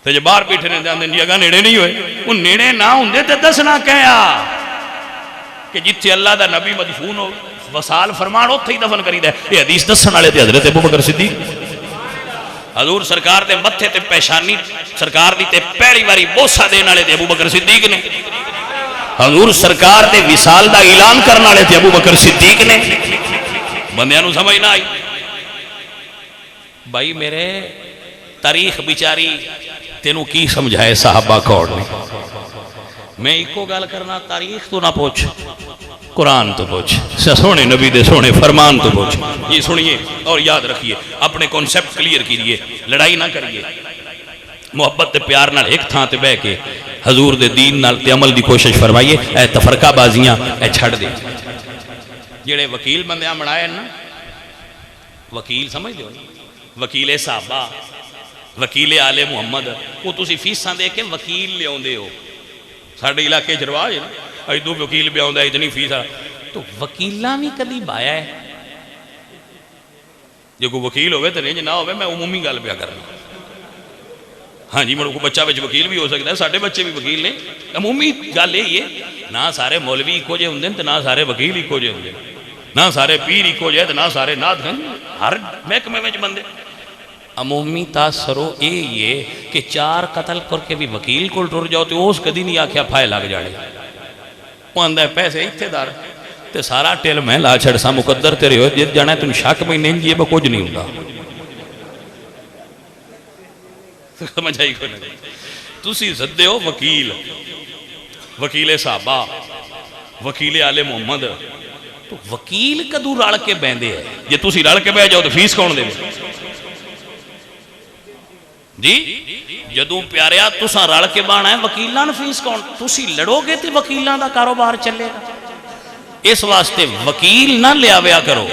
[SPEAKER 2] تے جے باہر بیٹھے نے جاندے جگہ نیڑے نہیں ہوئے وہ نیڑے نہ ہوندے تے دسنا کہیا کہ جتھے اللہ دا نبی مدفون ہو وصال فرمان اوتھے ہی دفن کری دے یہ حدیث دسن والے تے حضرت ابوبکر صدیق حضور سرکار دے متھے تے پیشانی سرکار دی تے پہلی واری بوسا دین والے تے ابوبکر صدیق نے حضور سرکار دے وصال دا اعلان کرن والے تے ابوبکر صدیق نے بندیاں نوں سمجھ نہ آئی بھائی میرے تاریخ بیچاری تینوں کی سمجھائے صحابہ کون نے میں ایک گل کرنا تاریخ تو نہ پوچھ قرآن تو پوچھ سونے نبی دے سونے فرمان تو پوچھ یہ سنیے اور یاد رکھیے اپنے کانسیپٹ کلیئر کیجئے لڑائی نہ کریے محبت تے پیار نال ایک تھاں تے بیٹھ کے حضور دے دین نال تے عمل دی کوشش فرمائیے اے تفرقہ بازیاں اے چھڑ دے جڑے وکیل بندیاں بنائے نا وکیل سمجھ دے وکیل صحابہ وکیل آل محمد وہ تسی فیساں دے کے وکیل لے آندے ہو ساڈے علاقے چ رواج ہے نا اج دو وکیل پہ آندا اتنی فیس تو وکیلاں بھی کدی بایا ہے جو کوئی وکیل ہوئے تو رینج نہ ہوئے میں عمومی گل پیا کرنا ہاں جی میرے کو بچہ بچ وکیل بھی ہو سکتا ہے ساڈے بچے بھی وکیل نے عمومی گل یہ ہے نہ سارے مولوی اکو جے ہوندے تے نہ سارے وکیل اکو جے ہوندے نہ سارے پیر اکو جے تے نہ سارے نعت گنج ہر محکمے وچ بندے عمومی تاثرو یہ کہ 4 قتل کر کے بھی وکیل کو ٹر جاؤ تو اس کدی نہیں آکھیا پھائے لگ جانے وہ آندہ ہے پیسے اتھے دار تے سارا ٹیل میں لا چھڑ سا مقدر تیرے ہوئے جت جانا ہے تم شک میں نہیں جیے با کچھ نہیں ہوگا سمجھ آئی کوئی نہیں تسی زدے ہو وکیل وکیل صحابہ وکیل آل محمد تو وکیل کدو رڑ کے بیندے ہے یہ تسی رڑ کے بہ جاؤ تو فیس کون دے جی جدوں پیاریا تساں رل کے بانا ہے وکیلاں فیس کون تسی لڑو گے تے وکیلاں دا کاروبار چلے گا اس واسطے وکیل نہ لیا ویا کرو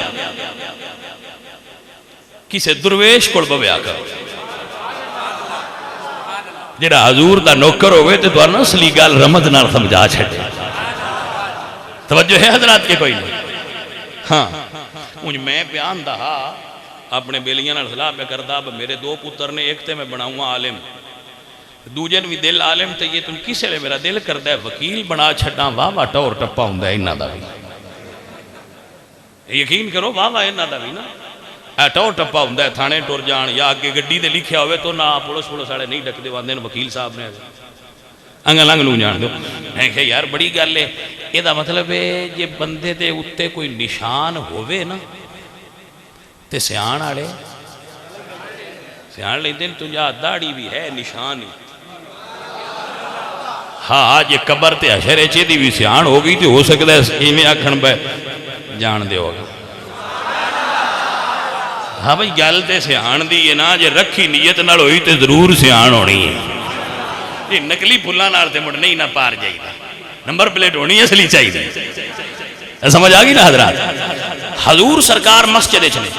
[SPEAKER 2] کسے درویش کول بویا کرو جڑا حضور دا نوکر ہوئے تے تانوں اصلی گل رمض نال سمجھا چھڈے توجہ ہے حضرات کے کوئی نہیں ہاں انج میں بیان دہا اپنے بیلیاں نال صلاح پہ کردا میرے 2 پتر نے ایک تے میں بناؤں عالم دوجن بھی دل عالم تے یہ تم کسے لے میرا دل کردہ ہے وکیل بنا چھڑا واہ واہ ٹور ٹپا ہوں ہے انہاں دا بھی یقین کرو واہ واہ انہاں دا بھی نا ٹور ٹپا ہوں ہے تھانے ٹور جان یا آگے گڈی دے لکھیا ہوئے تو نہ پولیس والے نہیں ڈک دے واندے وکیل صاحب نے انگل انگ نوں جان دو میں کہ یار بڑی گل ہے یہ دا مطلب ہے جے بندے دے اوتے کوئی نشان ہوئے نا تے سیان آڑے سیان لے دن تجھا داڑی بھی ہے نشان ہی ہاں جی قبر تے حشر چے دی بھی سیان ہو گئی تو ہو سکتا ہے ایویں آکھن پہ جان دے ہوگا. ہاں بھائی گل تے سیان دی ہے نا، جے رکھی نیت نال ہوئی تے ضرور سیان ہونی ہے. یہ نقلی پھلاں نال تے مڑ نہیں نہ پار جائی دا، نمبر پلیٹ ہونی اصلی چاہیے. سمجھ آ گئی نا حضرات؟ حضور سرکار مسجد چلے،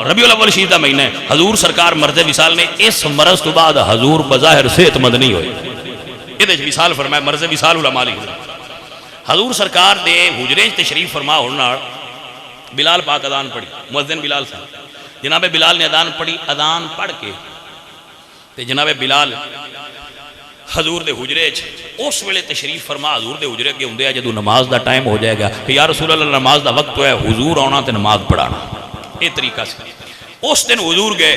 [SPEAKER 2] ربیع الاول شریف دا مہینہ ہے، حضور سرکار مرض وصال نے اس مرض تو بعد حضور بظاہر صحت مند نہیں ہوئے. یہ وصال فرمایا، مرض وصال علماء لکھتے ہیں. حضور سرکار دے حجرے تشریف فرما ہونا، بلال پاک اذان پڑھی، مؤذن بلال صاحب، جناب بلال نے اذان پڑھی. اذان پڑھ کے تے جناب بلال حضور دے حجرے اس ویلے تشریف فرما حضور دے حجرے کے ہوندے جدوں نماز دا ٹائم ہو جائے گا کہ یا رسول اللہ نماز دا وقت ہے، حضور آنا تے نماز پڑھانا. یہ طریقہ سے اس دن حضور گئے.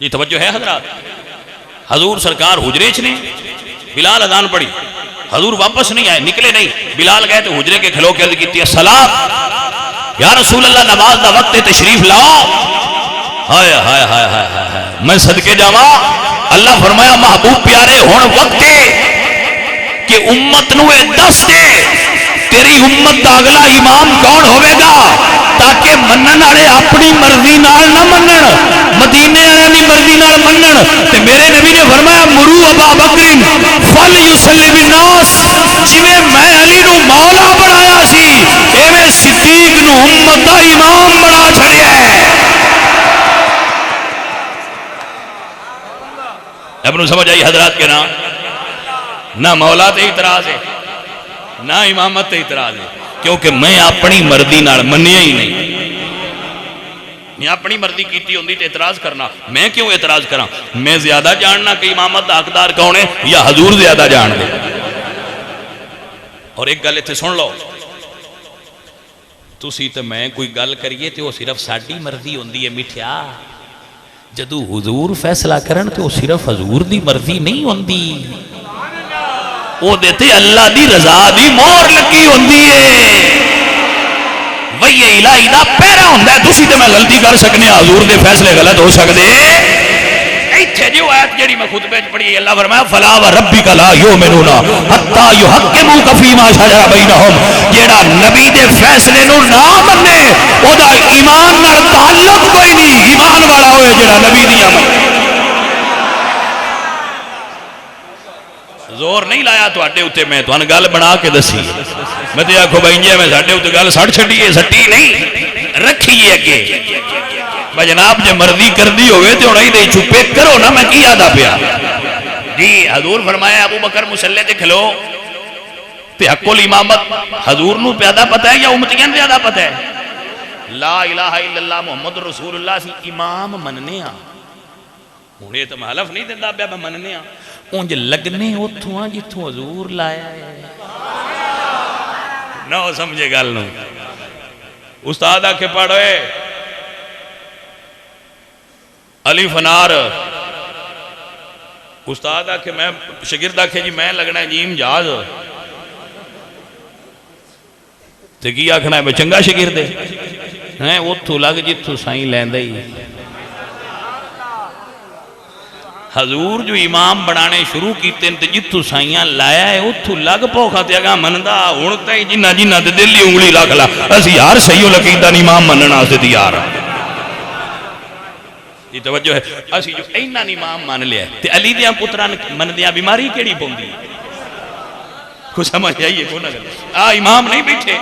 [SPEAKER 2] یہ توجہ ہے حضرات؟ حضور سرکار حجرے نے، بلال اذان پڑھی، حضور واپس نہیں آئے، نکلے نہیں. بلال گئے تو حجرے کے کھلو کے عرض کیتی ہے الصلاۃ، یا رسول اللہ نماز دا وقت ہے، تشریف لاؤ. ہائے ہائے ہائے ہائے، میں صدقے جاواں. اللہ فرمایا محبوب پیارے ہن وقت ہے کہ امت نو دس دے تیری امت دا اگلا امام کون ہوئے گا، تاکہ منن والے اپنی مرضی نال نہ منن، مدینے والے دی مرضی نال منن. تے میرے نبی نے فرمایا مرو ابا بکر فلیصلی بالناس، جویں میں علی نو مولا بنایا سی ایویں صدیق نو امت دا امام بنا چھڑیا ہے. ابن سمجھ آئی حضرات کے نام؟ نہ مولا تے اعتراض ہے نہ امامت تے اعتراض ہے، کیونکہ میں اپنی مرضی نال منیا ہی نہیں. میں اپنی مرضی کیتی ہوندی تے اعتراض کرنا، میں کیوں اعتراض کراں؟ میں زیادہ جاننا کہ امامت دا حقدار کون ہے یا حضور زیادہ جان دے. اور ایک گل اتنے سن لو، تسی تے میں کوئی گل کریے تے وہ صرف ساڈی مرضی ہوندی ہے میٹھیا. جدو حضور فیصلہ کرن تو صرف حضور دی مرضی نہیں ہوندی، وہ دیتے اللہ دی رضا دی مور لگی ہوندی ہے. وہی الہی دا پیرا ہوندا ہے. تسی تے میں غلطی کر سکنے، حضور دے فیصلے غلط ہو سکدے. ایتھے جو آیت جڑی میں خطبے وچ پڑھی، اللہ فرمایا فلا وربک لا یؤمنون حتی یحکموک فیما شجر بینہم. جیڑا نبی دے فیصلے نو نہ منے او دا ایمان نال تعلق کوئی نہیں. ایمان والا ہوئے جیڑا نبی دیاں منے. زور نہیں لایا تواڈے اوتے، میں تانوں گل بنا کے دسی. میں تے آکھو بھائی جی میں ساڈے اوتے گل سڑ چھڈیے، سٹی نہیں رکھیے اگے. بھائی جناب جے مرضی کردی ہوئے تے ہن ایدے چپے کرو نا، میں کی آدا پیا. جی حضور فرمایا ابو بکر مصلی تے کھلو تے حق الامامت حضور نو پیدا پتہ ہے یا امتیاں زیادہ پتہ ہے؟ لا الہ الا اللہ محمد رسول اللہ سی امام مننے ہاں. ہن یہ تے حلف نہیں دیندا پیا میں مننے ہاں. اونج لگنے اتھوں جتھوں حضور لایا ہے. نہ سمجھے گل نو. استاد آکھے پڑھے علی فنار، استاد آکھے میں، شاگرد آکھے جی میں لگنا ہے جیم جہاز. تے کی آکھنا ہے میں چنگا شاگرد ہے اتھوں لگ جتھوں سائیں لیندا ہی. حضور جو امام بنانے شروع کیتے ہیں جتھوں سائیاں لایا ہے اتھوں لگ پوکھا تے اگاں مندا ہن تے جنہ جنہ تے دلی انگلی رکھ لا اسی ہر سیو لقیدہ امام مننا واسطے تیار ہاں. یہ توجہ ہے. اسی جو اینا امام مان لیا تے علی دیاں پتراں مندیاں بیماری کیڑی پوندی ہے؟ کو سمجھ آئیے کو نہ آ امام نہیں بیٹھے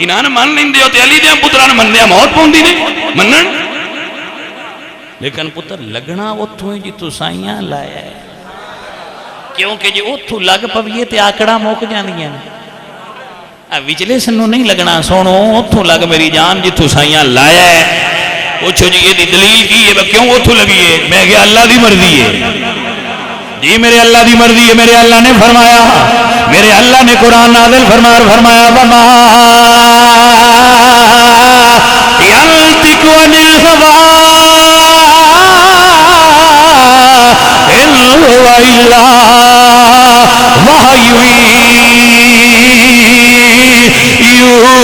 [SPEAKER 2] انہاں مان لیندے ہو تے علی دیاں پتراں مندیاں موت پوندی نہیں منن. لیکن پتر لگنا اتھوں جتوں سائیاں لایا ہے، کیونکہ جی اتھوں لگ پویے تے آکڑا موک جاندیاں. وچلے سنوں نہیں لگنا، سونو اتھوں لگ میری جان جتوں سائیاں لایا ہے. پوچھو جی یہ دلیل کی ہے کیوں اتھوں لگی ہے؟ میں کہ اللہ دی مرضی ہے. جی میرے اللہ دی مرضی ہے. میرے اللہ نے فرمایا، میرے اللہ نے قرآن نازل فرمایا وما ينطق عن الهوى إن هو إلا وحي يوحى.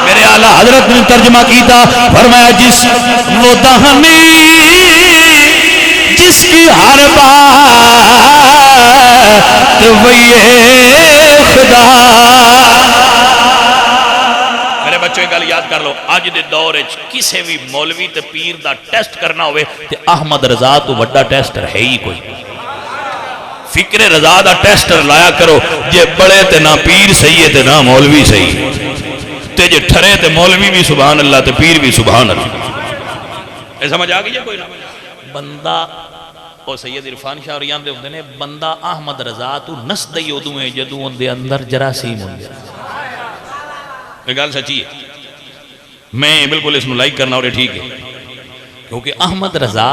[SPEAKER 2] میرے اعلیٰ حضرت نے ترجمہ کیتا، فرمایا جس وہ دہنی جس کی ہر بات وہی خدا۔ میرے بچوں ایک گل یاد کر لو، اج دے دور وچ کسے بھی مولوی تے پیر دا ٹیسٹ کرنا ہوئے تے احمد رضا تو بڑا ٹیسٹر ہے ہی کوئی۔ فکر رضا دا ٹیسٹر لایا کرو، جے بڑے تے نہ پیر صحیح ہے تے نہ مولوی صحیح تے جے ٹھرے تے مولوی بھی سبحان اللہ تے پیر بھی سبحان اللہ۔ اے سمجھ آ گئی ہے کوئی نہ؟ بندہ او سید عرفان شاہ اور یاندے ہوندے نے، بندہ احمد رضا تو نس دئی ادوں ہے جدوں اندے اندر جراثیم ہوندے۔ یہ گل سچی ہے، میں بالکل اس نو لائک کرنا اور ٹھیک ہے، کیونکہ احمد رضا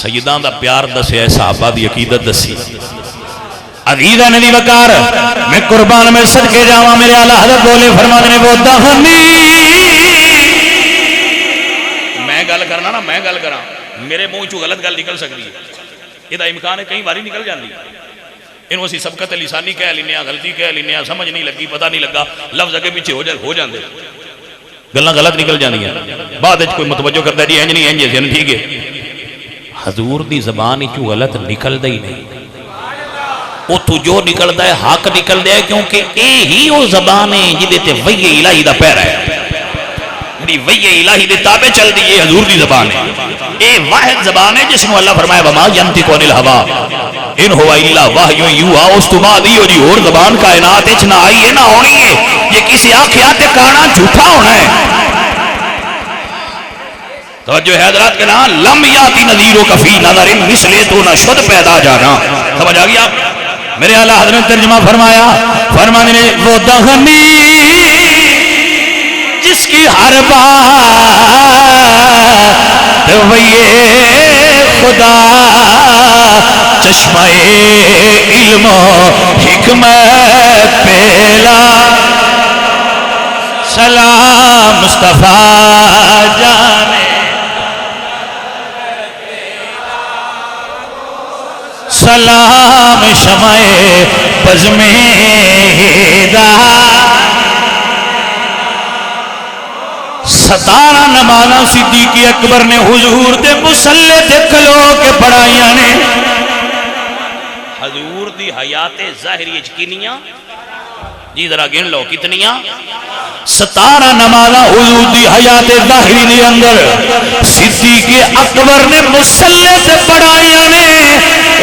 [SPEAKER 2] سیداں دا پیار دسیا، صحابہ دی عقیدت دسی۔ عزیزاں نے دی وقار میں قربان میں صدقے جاواں، میرے اعلیٰ حضرت بولے فرماتے نے وہ دہنی، میں گل کرنا نا، میں گل کراں میرے منہ چوں غلط گل نکل سکتی ہے، یہ امکان ہے کئی باری نکل جاندی ہے، انہوں اسی سبقت لسانی کہہ لینے ہیں، غلطی کہہ لینے ہیں، سمجھ نہیں لگی، پتہ نہیں لگا، لفظ اگے پیچھے ہو جاندے، گلاں غلط نکل جاندیاں، بعد وچ کوئی متوجہ کرتا ہے جی انج نہیں انج ہے، ٹھیک ہے۔ حضور دی زبان چوں غلط نکلدا ہی نہیں، او تو جو نکلدا ہے حق نکلدا ہے، کیونکہ اے ہی وہ زبان ہے جدے تے وحی الہی دا پیرا ہے، جڑی وحی الہی دے تابع چل دی ہے، حضور دی زبان ہے۔ اے واحد زبان ہے جس کو اللہ فرمایا وما ینطق عن الہوا ان هو الا وحی یوحی، اس تو بعد یہ جی اور زبان کائنات وچ نہ آئی ہے نہ ہونی ہے، یہ کسی آخیا تے کانا جھوٹا ہونا ہے۔ توجہ ہے حضرات کے نام، لم یاتی نذیرو کفی نظر مثلے تو نہ شد پیدا جانا۔ سمجھ آ گیا؟ میرے اعلیٰ حضرت نے ترجمہ فرمایا، فرمانے نے وہ دہنی جس کی ہر بات وہی خدا، چشمہ علم و حکمت پیلا، سلام مصطفیٰ جانے، سلام شمع بزم ہدا، 17 نمازاں صدیق اکبر نے حضور دے مصلے تے کھلو کے پڑھائیاں نے۔ حضور دی حیات ظاہری کنیاں جی ذرا گن لو کتنیاں؟ 17 نمازاں حضور دی حیات ظاہری دے اندر صدیق اکبر نے مصلے تے پڑھائیاں نے۔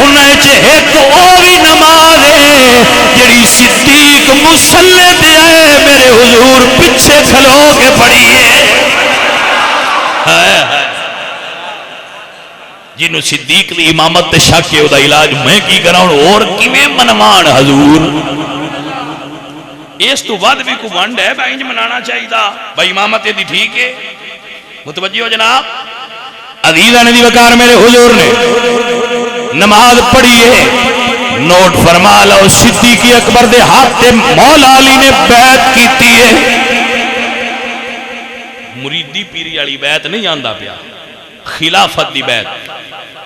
[SPEAKER 2] انہیں ایک اوی نماز ہے جڑی صدیق مصلے تے آئے میرے حضور پیچھے کھلو کے پڑھی ہے، جنہوں صدیق دی امامت تے شک ہے، دا علاج میں کی کراؤں اور کیویں منوان حضور۔ اس تو بعد بھی کوئی ونڈ ہے بھائی منانا چاہیے بھائی امامت دی ٹھیک ہے، متوجہ ہو جناب۔ عزیزاں نے دی وقار میرے حضور نے نماز پڑھی ہے، نوٹ فرما لو صدیق اکبر دے ہاتھ تے مولا علی نے بیعت کیتی ہے۔ مریدی پیری والی بیعت نہیں آندا پیا، خلافت دی بیعت،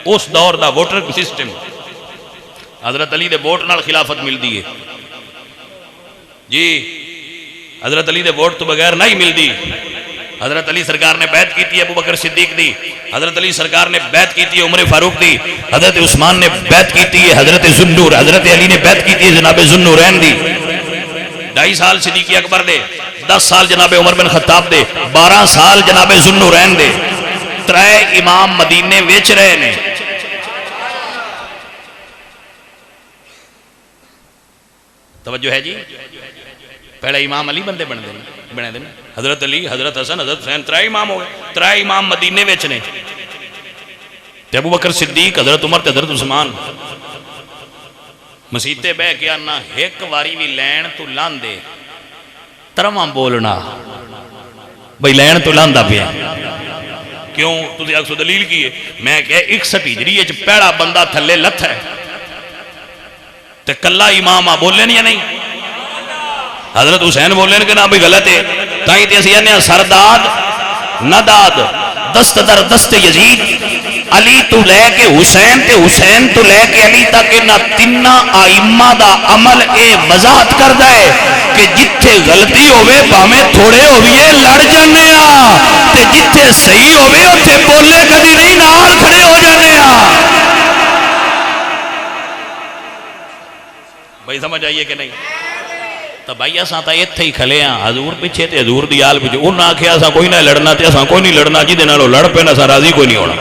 [SPEAKER 2] اس دور دا ووٹر سسٹم، حضرت علی دے ووٹ نال خلافت ملدی ہے جی، حضرت علی دے ووٹ تو بغیر نہیں ملدی۔ حضرت علی سرکار نے بیعت کی تھی ابو بکر صدیق دی، حضرت علی سرکار نے بیعت کی تھی عمر فاروق دی، حضرت عثمان نے بیعت کی تھی حضرت ذوالنور، حضرت علی نے بیعت کی تھی جناب ذوالنورین دی۔ 2.5 سال صدیق اکبر دے، 10 سال جناب عمر بن خطاب دے، 12 سال جناب ذوالنورین دے، 3 امام مدینے ویچ رہے نے۔ توجہ ہے جی؟ پہلے امام علی بندے بنے دے، حضرت علی، حضرت حسن، حضرت حسین، 3 امام ہو گئے، 3 امام مدینے وچ نے، تے ابو بکر صدیق، حضرت عمر تے حضرت عثمان مسیتے بہ کے آنا ایک واری بھی لین تو لاندے، ترواں بولنا بھئی لین تو لاندا پیا کیوں؟ تسی اکسو دلیل کی ہے، میں کہ 61 ہجری وچ پہلا بندہ تھلے لتھ ہے تے کلا امام بولے یا نہیں؟ حضرت حسین بولے کہ نہ بھی غلط ہے، تائیں تے اسی نے سرداد نہ داد، دست در دست یزید، علی تو لے کے حسین تے حسین تو لے کے علی تک انہاں تیناں آئمہ دا عمل اے وضاحت کردا ہے کہ جتھے غلطی ہوئے بھاویں تھوڑے ہوئیے لڑ جانے تے جتھے صحیح ہوئے اتھے بولے کدی نہیں نال کھڑے ہو جانے بھائی سمجھ آئیے کہ نہیں؟ تو بھائی اساں تا ایتھے ہی کھلے ہاں حضور پیچھے تے حضور دی آل پیچھے انہاں آکھیا اساں کوئی نہ لڑنا تے اساں کوئی نہیں لڑنا جی دے نالوں لڑ پے نہ اساں راضی کوئی نہیں ہونا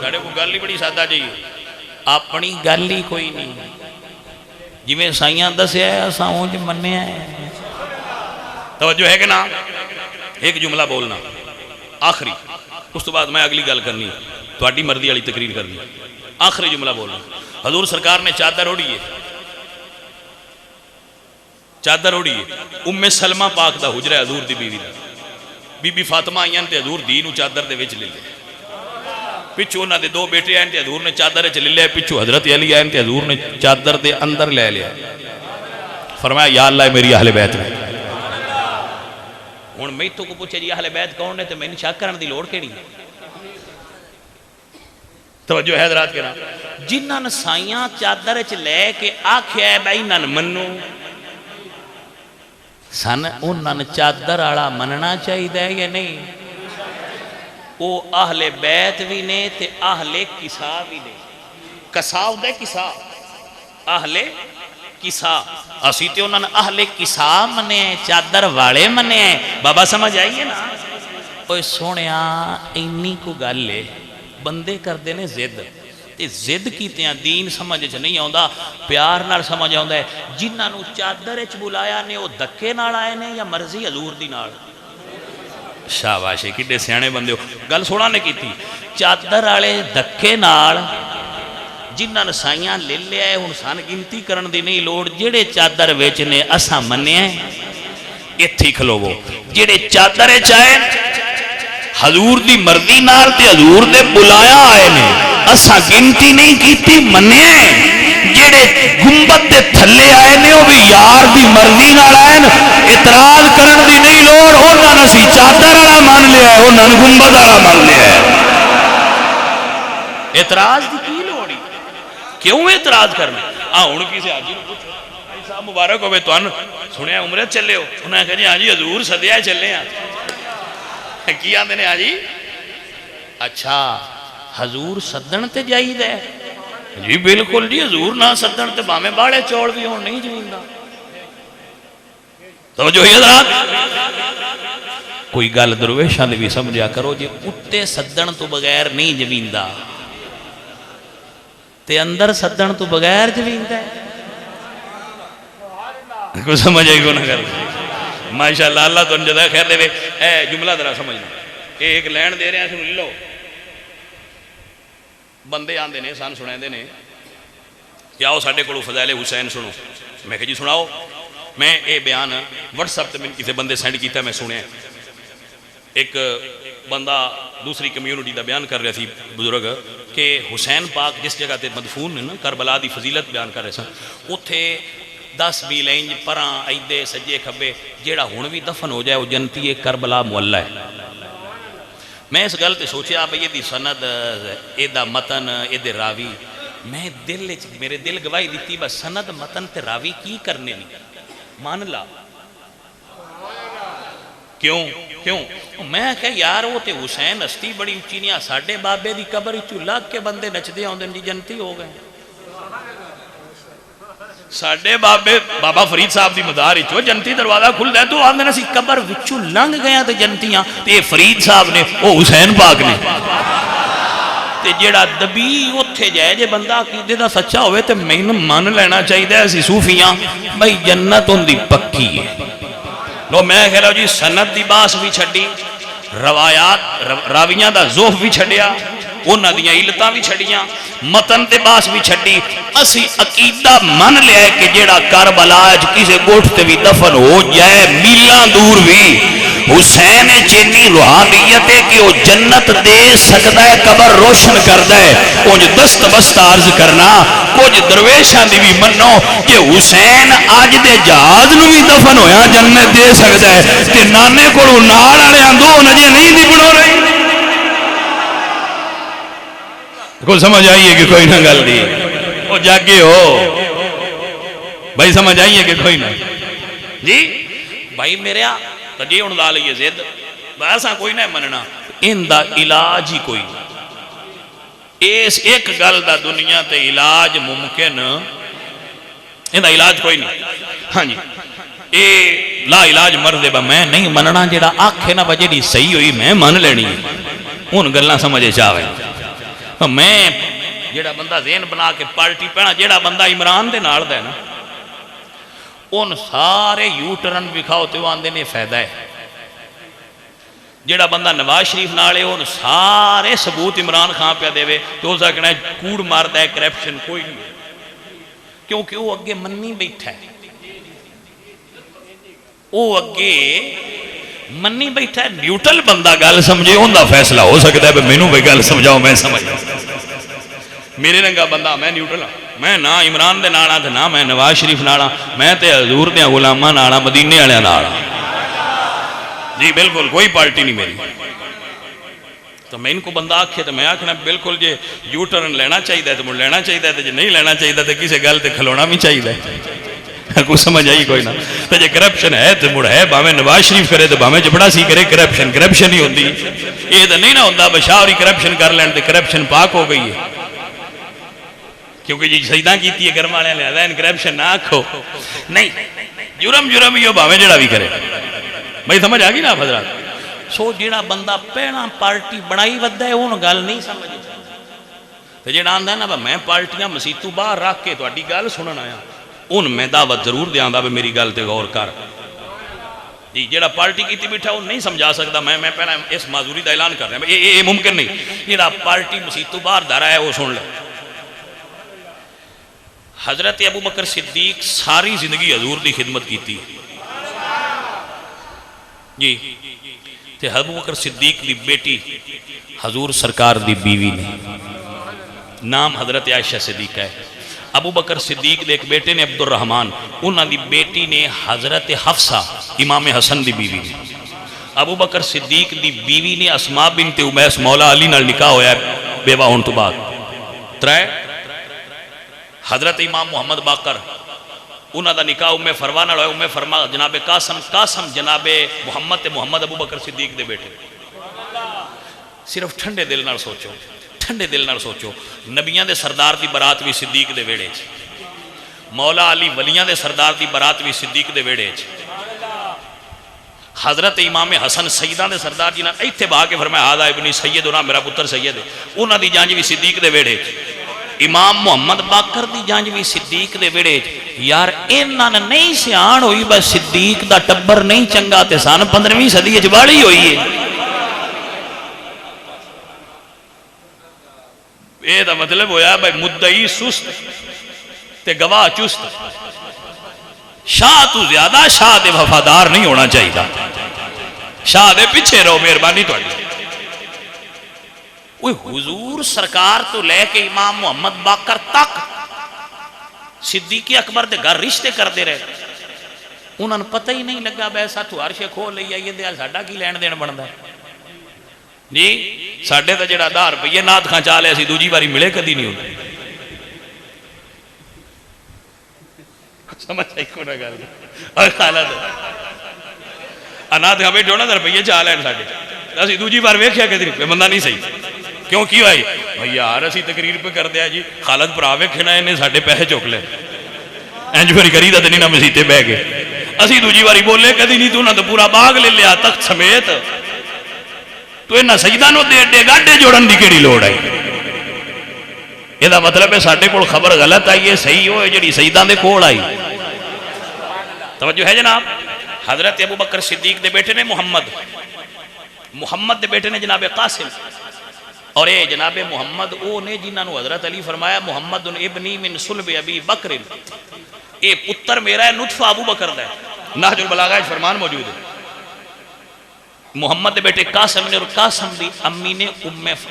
[SPEAKER 2] ساڈے کو گل ہی بڑی سادہ جی اپنی گل ہی کوئی نہیں جویں سائیاں دسیا ہے اساں اونج منیا ہے توجہ ہے کہ نا ایک جملہ بولنا آخری اس تو بعد میں اگلی گل کرنی تہاڈی مرضی والی تقریر کرنی آخری جملہ بولنا حضور سرکار نے چادر اوڑھی ہے چادر اوڑھی ہے ام سلمہ پاک دا حجرہ حضور دی بیوی دا بی بی فاطمہ آئیاں تے حضور دی نو چادر دے وچ لے لے پچھو انہاں دے دو بیٹے آئیں تے حضور نے چادر وچ لے لے پچھو حضرت علی آئیں تے حضور نے چادر دے اندر لے لیا فرمایا یا اللہ میری اہل بیت نے ہن میں تو کو پوچھے جی اہل بیت کون نے تے مینوں شک کرن دی لوڑ کیڑی توجہ ہے حضرات کرام جنہاں نے سائیاں چادر وچ لے کے آکھیا ہے بھائی نن منو سن انہاں نے چادر والا مننا چاہیے یا نہیں وہ اہل بیت بھی نے تے اہل کسا بھی نے کسا ہوتا ہے کسا اہل کسا اسی تے انہاں نے اہل کسا منے ہیں چادر والے منے ہیں بابا سمجھ آئیے نا اوہ سونیا اینی کو گل لے بندے کر دینے زد تے زد کیتے ہیں دین سمجھ نہیں آؤندا پیار نال سمجھ آؤندا ہے جنہاں نو چادر اچ بلایا نے وہ دکے نال آئے نے یا مرضی حضور دی نال شاباشی کڈے سیانے بندے ہو گل سونا نے کی تھی چادر والے دکے نال جنہاں نے سائیاں لے لیا ہے ہن سان گنتی کرن دی نہیں لوڑ جڑے چادر وچ نے اساں مننے ہیں ایتھے کھلوو جڑے چادر وچ آئے حضور دی مرضی نال تے حضور دے بلایا آئے نے اساں گنتی نہیں کیتی مننے جڑے گنبد دے تھلے آئے نے وہ بھی یار دی مرضی نال آئے اعتراض کرن دی نہیں لوڑ انہاں نے سی چادر والا مان لیا ہے انہاں نے گنبد والا مان لیا ہے اعتراض دی کی لوڑ کیوں اعتراض کرنا ہن کسی حاجی نوں پوچھو بھائی صاحب مبارک ہوے تانوں سنیا عمرت چلے ہو انہاں نے کہا جی ہاں جی حضور سدیا چلے ہیں کی آندے نے آجی اچھا حضور سدن تے جائی دے جی بالکل جی حضور نہ سدن تے بامے باڑے چوڑ بھی ہون نہیں جمین دا تو جو ہی حضرات کوئی گل درویشاں دے بھی سمجھا کرو جی اتے سدن تو بغیر نہیں جمین دا تے اندر سدن تو بغیر جمین دا کوئی سمجھے کو نہ کرو ماشاءاللہ اللہ تو انجدہ خیر دے اے جملہ ذرا سمجھنا ایک لین دے رہے ہیں سنو لو بندے آن دینے سان سنائیں دینے کہ آؤ ساڑھے کڑو فضائل حسین سنو میں کہ جی سناؤ میں اے بیان واٹس ایپ تے میں کسی بندے سینڈ کیتا ہے میں سنے ایک بندہ دوسری کمیونٹی دا بیان کر رہے تھی بزرگ کہ حسین پاک جس جگہ تے مدفون ہے نا کربلا دی فضیلت بیان کر رہے سن اتھے 10 میل انج پران ایدے سجے کھبے جیڑا ہون بھی دفن ہو جائے وہ جنتی ایک کربلا مولا ہے میں اس گل تے سوچیا بھئی یہ دی سند ایدہ متن ایدے راوی میں میرے دل گواہی دیتی بس سند متن تے راوی کی کرنے نہیں مان لا کیوں میں کہ یار وہ تے حسین ہستی بڑی اچھی نہیں ساڑھے بابے دی قبر اچھو لگ کے بندے نچدے ہوں دن جی جنتی ہو گئے ساڑھے بابا فرید صاحب دی مدار اچھو جنتی دروازہ کھل دے تو آندے نا سی قبر وچو لنگ گیا تے جنتیاں تے فرید صاحب نے وہ حسین پاک نے تے جیڑا دبی اتھے جائے جے بندہ عقیدے دا سچا ہوئے تے میں مان لینا چاہیے دے ایسی صوفیاں بھئی جنت ان دی پکی ہے لو میں کہہ رہا ہوں جی سنت دی باس بھی چھڑی روایات راویاں دا زوف بھی چھڑیا انہاں دیاں علتاں بھی چھڑیاں متن تے باس بھی چھڑی اسی عقیدہ من لیا ہے کہ جیڑا کربلا اج کسے گوٹھ تے بھی دفن ہو جائے میلاں دور بھی حسین چینی روحانیت ہے کہ وہ جنت دے سکتا ہے قبر روشن کرتا ہے کچھ دست بست عرض کرنا کچھ درویشاں دی بھی منو کہ حسین آج دے جہاز نو بھی دفن ہویا جنت دے سکتا ہے کہ نانے کو نال والے دو نجے نہیں دی بڑھو رہی کو سمجھ آئیے کہ کوئی نہ گل دی وہ جاگے ہو بھائی سمجھ آئیے کہ کوئی نہ جی بھائی میرے جی ہوں لا لیے زد ایسا کوئی نہ مننا ان دا علاج ہی کوئی اس ایک گل دا دنیا تے علاج ممکن ان دا علاج کوئی نہیں ہاں جی اے لا علاج مرد با میں نہیں مننا جیڑا آنکھے نہ بجے دی صحیح ہوئی میں من لینی ان گلنا سمجھے چاہوے میں جیڑا بندہ ذہن بنا کے پارٹی پہنا جیڑا بندہ عمران دے نال دے نا ان سارے یو ٹرن بکھاؤ تے وہ آندے نے فائدہ ہے جیڑا بندہ نواز شریف نالے ان سارے ثبوت عمران خان پہ دے وے تو اسا کہنا ہے کوڑ ماردا ہے کرپشن کوئی نہیں کیونکہ وہ اگے منی بیٹھا ہے وہ اگے منی بیٹھا ہے نیوٹرل بندہ گل سمجھے ان دا فیصلہ ہو سکتا ہے مینوں بھی گل سمجھاؤ میں سمجھ میرے رنگا بندہ میں نیوٹرل ہوں میں نہ عمران دے نال تے نہ میں نواز شریف نال میں تے حضور دے غلاماں نال مدینے والے نال جی بالکل کوئی پارٹی نہیں میری تو میں ان کو بندہ آکھے تو میں آکھنا بالکل جے یو ٹرن لینا چاہیے تو مجھے لینا چاہیے جے نہیں لینا چاہیے تو کسی گل تے کھلونا بھی چاہیے کوئی سمجھ آئی کوئی نہ تو جے کرپشن ہے تو مڑ ہے باویں نواز شریف کرے تو باویں جبڑا سی کرے کرپشن ہی ہوندی یہ تو نہیں نہ ہوندا بشار ہی کرپشن کر لین تے کرپشن پاک ہو گئی ہے کیونکہ جی سجدہ کیتی ہے گرم والے لہذا ان کرپشن نہ آکھو نہیں جرم ہی ہو باویں جڑا بھی کرے بھائی سمجھ آ گئی نا حضرات سو جیڑا بندہ پہنا پارٹی بنائی ودا ہے ان گل نہیں سمجھ تو جیڑا آندا ہے نا میں پارٹیاں مسیتوں باہر رکھ کے تہاڈی گل سنن آیا ان میں دعوت ضرور دیاں بھی میری گل تے غور کر جی جیڑا پارٹی کیتی بیٹھا وہ نہیں سمجھا سکتا میں پہلا اس معذوری دا اعلان کر رہا یہ ممکن نہیں جیڑا پارٹی مسیتوں باہر دارا ہے وہ سن لے حضرت ابو بکر صدیق ساری زندگی حضور دی خدمت کیتی جی تے ابو بکر صدیق دی بیٹی حضور سرکار دی بیوی نے نام حضرت عائشہ صدیقہ ہے ابو بکر صدیق دے ایک بیٹے نے عبد الرحمن انہاں دی بیٹی نے حضرت حفصہ امام حسن دی بیوی نے ابو بکر صدیق دی بیوی نے اسماء بنت امیس مولا علی نال نکاح ہویا ہے بیوہ ہون تو بعد ترائے حضرت امام محمد باقر انہاں دا نکاح ام فروا نال ہویا ام فرما جناب قاسم جناب محمد ابو بکر صدیق دے بیٹے صرف ٹھنڈے دل نال سوچو نبیاں دے سردار دی برات بھی صدیق دے ویڑے مولا علی ولیاں دے سردار دی برات بھی صدیق دے ویڑے حضرت امام حسن سیدہ دے سردار جی نے ایتھے بہا کے فرمایا ہاذا ابنی سیدنا میرا پتر سید ہے انہاں دی جانج بھی صدیق دے ویڑے امام محمد باقر دی جانج بھی صدیق دے ویڑے یار انہاں نے نہیں سیان ہوئی بس صدیق دا ٹبر نہیں چنگا تے سن 15ویں صدی وچ باڑی ہوئی ہے یہ دا مطلب ہویا بھائی مدعی سست تے گواہ چست شاہ تو زیادہ شاہ دے وفادار نہیں ہونا چاہیے شاہ دے پیچھے رہو مہربانی تو حضور سرکار تو لے کے امام محمد باقر تک صدیق اکبر دے گھر رشتے کر دے رہے انہوں نے پتہ ہی نہیں لگا بیسا تو عرشے کھول لیا یہ دیا ساڑھا کی لین دین بڑھتا ہے جی ساڑھے تا جڑا 10 روپیے نات کھاں چالے اسی دوجی باری ملے کدی نہیں ہوتا سمجھ آئی کو نہ گا اور خالد انات کھاں بیٹھو نا 10 روپیے چالے ساڑھے اسی دوجی بار ویکھیا کدی نہیں بندہ نہیں صحیح کیوں کیوں آئی بھئی یار اسی تقریر پہ کر دیا جی خالد پر آوے کھنا انہیں ساڑھے پیسے چوک لے اینج باری کری دا دنی نہ مسیتے بے گئے اسی دوجی باری بولے کدی نہیں تو نہ تو پورا باغ لے لیا تخت سمیت تو انہا سجدہ نو دے گاڑے جوڑن دی کیڑی لوڑ آئی یہ دا مطلب ہے ساڑھے کول خبر غلط آئی ہے صحیح ہوئے جڑی سجدہ دے کول آئی توجہ ہے جناب حضرت ابو بکر صدیق دے بیٹے نے محمد دے بیٹے نے جناب قاسم اور اے جناب محمد او نے جنہاں نو حضرت علی فرمایا محمد ابنی من صلب ابی بکر اے پتر میرا ہے نطفہ ابو بکر دا ہے نہج البلاغہ فرمان موجود ہے محمد دے بیٹے قاسم نے اور قاسم دی امی نے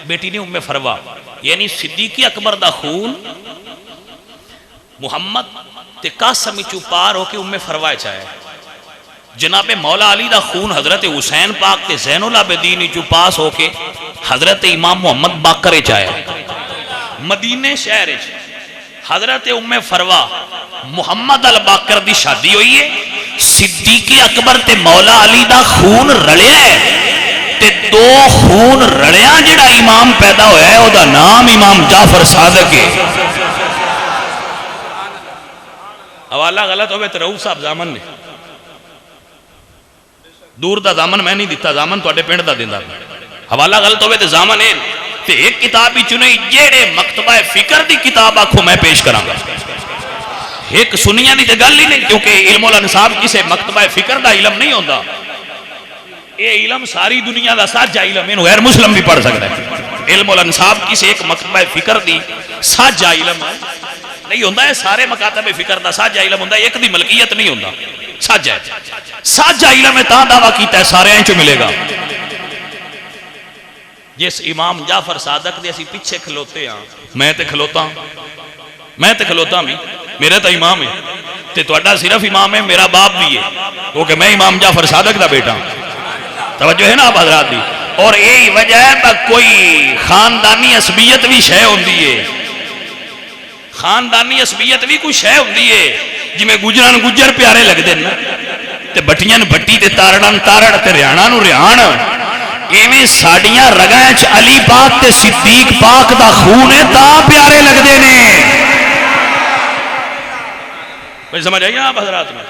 [SPEAKER 2] بیٹی نے ام فروا یعنی صدیقی اکبر دا خون محمد تے قاسم چو پار ہو کے ام فروا چاہے جناب مولا علی دا خون حضرت حسین پاک تے زین العابدین چو پاس ہو کے حضرت امام محمد باقر چاہے مدینے شہر حضرت ام فروا محمد الباقر دی شادی ہوئی ہے، صدیق اکبر تے مولا علی دا خون رلیا ہے، تے دو خون رلیا جڑا امام پیدا ہویا ہے او دا نام امام جعفر صادق ہے۔ حوالہ غلط ہوئے تو رؤوف صاحب زامن نے دور دا زامن میں نہیں دیتا، زامن تو اڈے پینڈ دا دیندہ، حوالہ غلط ہوئے تو زامن ہے تے ایک کتاب ہی چنے جیڑے مکتبہ فکر دی کتاب آکھو میں پیش کراں گا، ایک سنیاں دی تے گل ہی نہیں، کیونکہ علم الانصاب کسے مکتبہ فکر دا علم نہیں ہوندہ، یہ علم ساری دنیا دا ساجہ علم ہے، غیر مسلم بھی پڑھ سکتا ہے۔ علم الانصاب کسے ایک مکتبہ فکر دی ساجہ علم ہے نہیں ہوندہ ہے، سارے مکاتب فکر دا ساجہ علم ہوندہ ہے، ایک دی ملکیت نہیں ہوندہ، ساجہ ہے، ساجہ علم ہے تاں دعویٰ کیتا ہے سارے ہیں چو ملے گا۔ جس امام جعفر صادق دے اسی پیچھے کھلوتے ہیں، میں تے کھلوتا ہوں بھی، میرے تو امام ہے تے توڑا صرف امام ہے، میرا باپ بھی ہے، کیونکہ میں امام جعفر صادق دا بیٹا ہوں، توجہ ہے نا آپ حضرات دی۔ اور یہی وجہ ہے کہ کوئی خاندانی عصبیت بھی شے ہوندی ہے، خاندانی عصبیت بھی کوئی شے ہوندی ہے، جی میں گجران گجر پیارے لگ دیں تے بٹیاں بٹی تے تارڑان تارڑ تے ریانا نو ریان، ایویں ساڑیاں رگائیں چ علی پاک تے صدیق پاک دا خون ہے تا پیارے لگ دے نے۔ کوئی سمجھ آئی آپ حضرات میں؟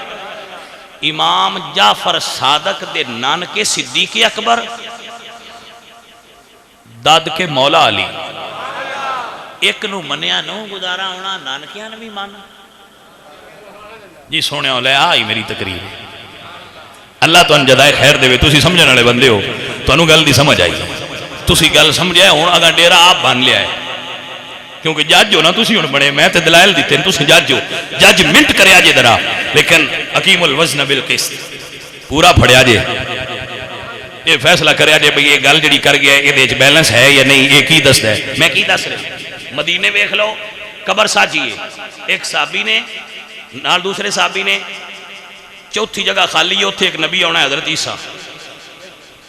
[SPEAKER 2] امام جعفر صادق دے نانکے صدیق اکبر، داد کے مولا علی، ایک نو منیا نو گزارا ہونا، نانکیاں نے بھی مانا جی۔ سونے لے آئی میری تقریر، اللہ تو انجدائے خیر دے، تسی سمجھنے والے بندے ہو، تو انہوں گل دی سمجھ آئی، تسی گل سمجھائے ہون اگر ڈیرا آپ بان لیا ہے، کیونکہ جج ہو نا تسی ہون بڑے، میں تے دلائل دیتے ہیں، تسی جج ہو، جج منٹ کریا جے درہ، لیکن حکیم الوزن بالقسط پورا پھڑیا جے، یہ فیصلہ کریا جے بھئی یہ گل جڑی کر گیا ہے یہ دیچ بیلنس ہے یا نہیں، یہ کی دست ہے، میں کی دست رہے۔ مدینے بیکھ لو قبر ساجیے، ایک صحابی نے نال دوسرے صحابی نے، چوتھی جگہ خالی ہے، اتھے ایک نبی ہونا ہے حضرت عیسیٰ،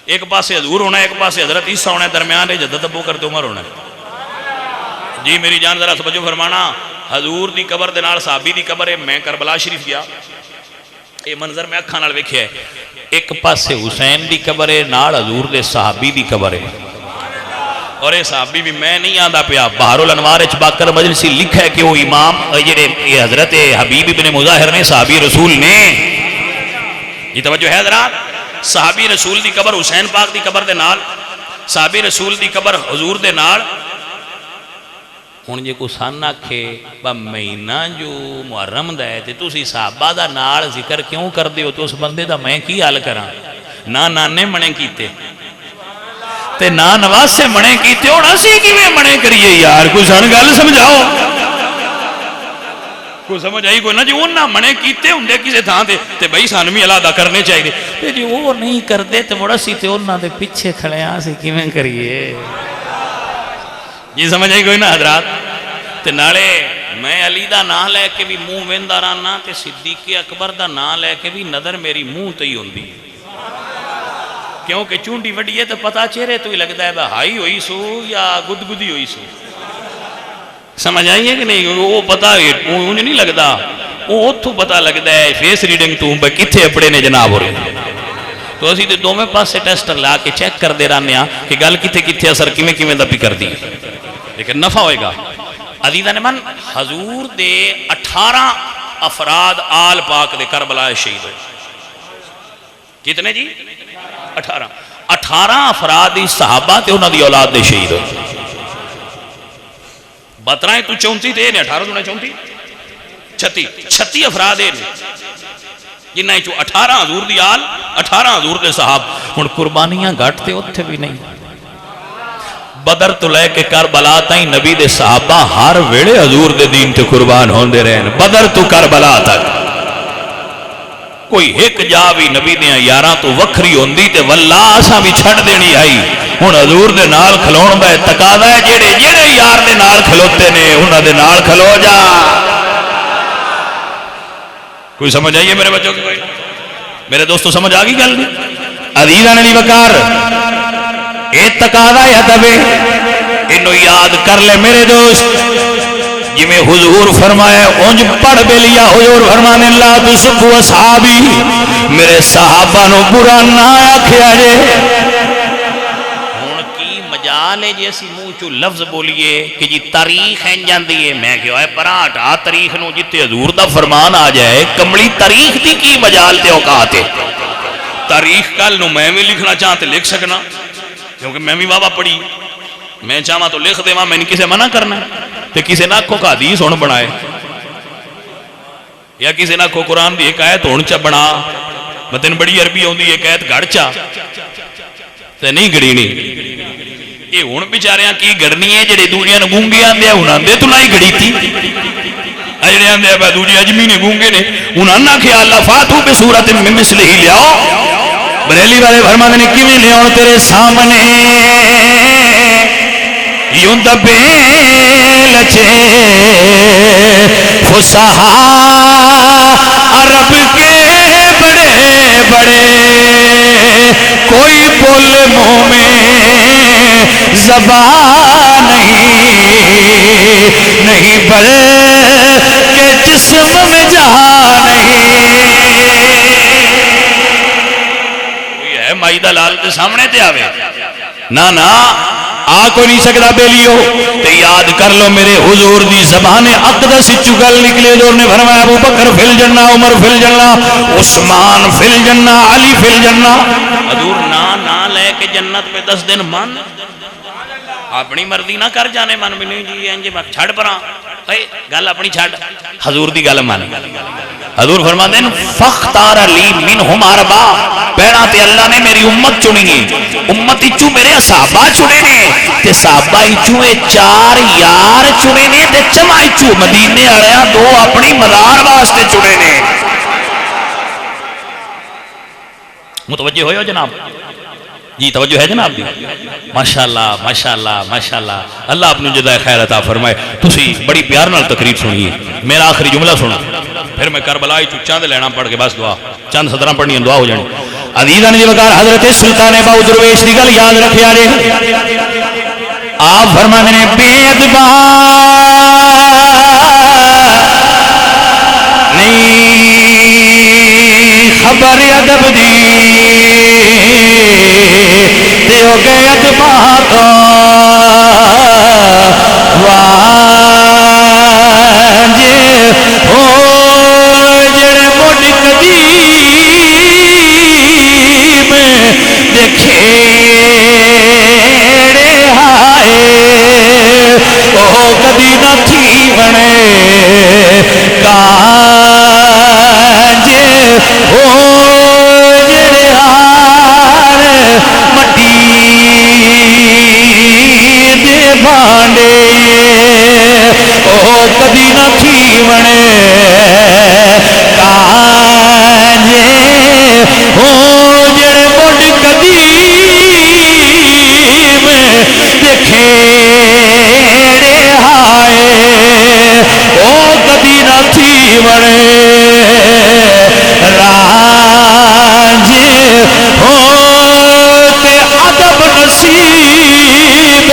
[SPEAKER 2] ایک پاسے حضور ہونا ہے، ایک پاسے حضرت عیسیٰ ہونا ہے، درمیان ہے جدت ابو کرتے عمر ہونا ہے۔ جی میری جان ذرا سمجھو فرمانا، حضور دی قبر دے نال صحابی دی قبر ہے، میں کربلا شریف گیا، یہ منظر میں اکھاں نال ویکھیا ہے، ایک پاسے حسین دی قبر ہے، نال حضور دے صحابی دی قبر ہے، اور یہ صحابی بھی میں نہیں آدھا پیا، بحر الانوار باقر مجلسی لکھا ہے کہ وہ امام یہ حضرت حبیب ابن مظاہر نے صحابی رسول نے، یہ توجہ ہے حضرات، صحابی رسول دی قبر حسین پاک دی قبر دے نال، صحابی رسول دی قبر حضور دے نال۔ ہن جے کو سن آکھے با مہینہ جو محرم دا ہے تے تسی صحابہ دا نال ذکر کیوں کر دیو، تو اس بندے دا میں کی حال کراں؟ نہ نانے منے کیتے تے نہ نواز سے منے کیتے، اور اسی کیویں منے کریے یار، کوئی سن گل سمجھاؤ، کوئی سمجھ آئی کوئی نہ جی وہ نہ منے کیتے ہوندے کسے تھاں تے بھائی سانو بھی علیحدہ کرنے چاہیے، تے جی وہ نہیں کردے تے مڑا سی تے انہاں دے پیچھے کھڑے ہاں سی کیویں کریے، جی سمجھ آئی کوئی نہ حضرات۔ تے نالے میں علی دا نام لے کے بھی منہ ویندا رہنا تے صدیق اکبر دا نام لے کے بھی نظر میری منہ تے ہی ہوندی، کیونکہ چونڈی وڈی ہے تو پتہ چہرے تو ہی لگتا ہے ہائی ہوئی سو یا گدگدی ہوئی سو، سمجھ آئی ہے کہ نہیں؟ وہ پتہ انہیں نہیں لگتا، وہ اتھو پتہ لگتا ہے فیس ریڈنگ تو کتھے اپنے نے جناب ہو رہے، تو اسی دے دو میں پاس سے ٹیسٹر لا کے چیک کر دے رہنے ہیں کہ گل کتھے کتھے اثر کیویں کیویں دا بھی کر دی، لیکن نفع ہوئے گا۔ عزیزان من، حضور دے 18 افراد آل پاک دے کربلا شہید ہوئے، کتنے جی؟ 18 افراد صحابہ تے انہاں دی اولاد دے شہید ہوئے، 12 تو 34 تے نے، 18 تو 34 36 افراد نے، جنہ چو 18 حضور دی آل، 18 حضور دے صحاب۔ ہن قربانیاں گھٹ تے اوتھے بھی نہیں، بدر تو لے کے کربلا تائیں نبی دے صحابہ ہر ویلے حضور دے دین تے قربان ہوندے رہن، بدر تو کربلا تک کوئی ایک جا بھی نبی دیاں یاراں تو وکھری ہوندی تے واللہ اساں بھی چھڑ دینی آئی۔ ہن حضور دے نال کھلون دا تقاضا ہے، جڑے جڑے یار دے نال کھلوتے نے انہاں دے نال کھلو جا۔ کوئی سمجھ آئیے میرے بچوں کی؟ کوئی میرے دوستو سمجھ آگی گل نہیں؟ عزیزان علی وقار اے تقاضا ہے ادب، انہوں یاد کر لے میرے دوست، جی میں حضور فرمایا اونج پڑھ بے لیا، حضور فرمانے لا تسبوا اصحابی، میرے صحابہ نو برا نہ آکھیا جے۔ ہن کی مجال ہے جی اسی منہ چوں لفظ بولیے کہ جی تاریخ ہیں جاندی ہے، میں کہ اوے پرا ہٹا تاریخ نو، جتے حضور دا فرمان آ جائے کملی تاریخ دی کی مجال تے اوقات ہے۔ تاریخ کل نو میں بھی لکھنا چاہتے لکھ سکنا، کیونکہ میں بھی بابا پڑھی، میں چاہاں تو لکھ دے، میں نے کسے منع کرنا ہے تے کسے نہ کو حدیث ہون بنائے یا کسے نہ کو قرآن دی ایک آیت ہون چا بنا، متن بڑی عربی ہوندی ایک آیت گھڑ چا تے نہیں گڑی نہیں، یہ ہون بیچاریاں کی گڑنی ہے جڑے دوجیاں نوں گونگے آندے انہاں دے تو نہیں گڑی تھی، اجڑے آندے با دوجے اجمی نے گونگے نے انہاں نہ خیال لا فاتو بصورت من مثلہ لیاؤ۔ بریلی والے فرماندے نے کیویں لیاؤ تیرے سامنے یوں دبیل چے فصحا عرب کے بڑے بڑے، کوئی بول منہ میں زبان نہیں بڑے کہ جسم میں جان نہیں۔ کوئی ہے مائی دا لال دے سامنے تے آوے نا نا آ کوئی نہیں سکتا بیلیو، تے یاد کر لو میرے حضور دی زبان اقدس چگل نکلے، حضور نے فرمایا ابو بکر فی الجنہ، عمر فی الجنہ، عثمان فی الجنہ، علی فی الجنہ۔ حضور نا لے کے جنت میں 10 دن من اپنی مرضی نہ کر جانے من بھی نہیں جی انجے میں چھڑ پراں گل اپنی چھڑ، حضور دی گل من۔ حضور فرماتے ہیں فختار لی منہم اربع، پہلا تے اللہ نے میری امت چنی ہے، امت چوں میرے صحابہ چنے نے تے صحابہ چوں 4 یار چنے نے تے چما چوں مدینے والےاں 2 اپنی مدار واسطے چنے نے۔ متوجہ ہوئے ہو جناب جی؟ توجہ ہے جناب دی؟ ماشاءاللہ ماشاءاللہ ماشاءاللہ، اللہ اپنی جزائے خیر عطا فرمائے۔ تسی بڑی پیار نال تقریر سنیے، میرا آخری جملہ سنو، پھر میں کربلا چند لینا پڑھ کے بس دعا چند صدرہ پڑھنی دعا ہو جانی۔ عزیزان جی وقار حضرت سلطان باؤ درویش دی گل یاد رکھیا جے، آپ فرماندے نے بے ادبا نہیں خبر ادب دی تے ہو گئے ادبا تو وانجے ہو جڑے مڈ قدیم دیکھے او کدی نہ تھی بنے کانجے او جڑے ہار مٹی دے بھانڈے او کدی نہ تھی بنے کانجے او جڑے مڈ قدیم دیکھے او کدی نہ تھی بڑے رانجے ہو تے ادب نصیب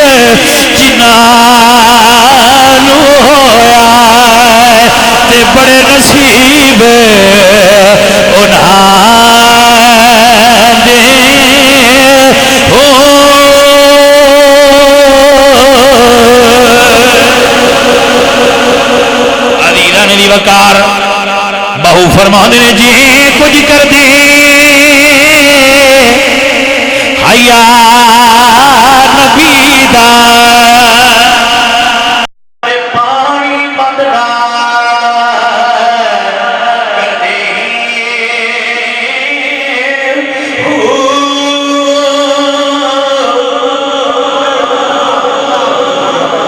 [SPEAKER 2] جنانو ہویا تے بڑے نصیب انہاں دے ہو۔ وقار بہو فرمانے نے جی کچھ کر دے حیا نبی دا پانی بدلا کر دے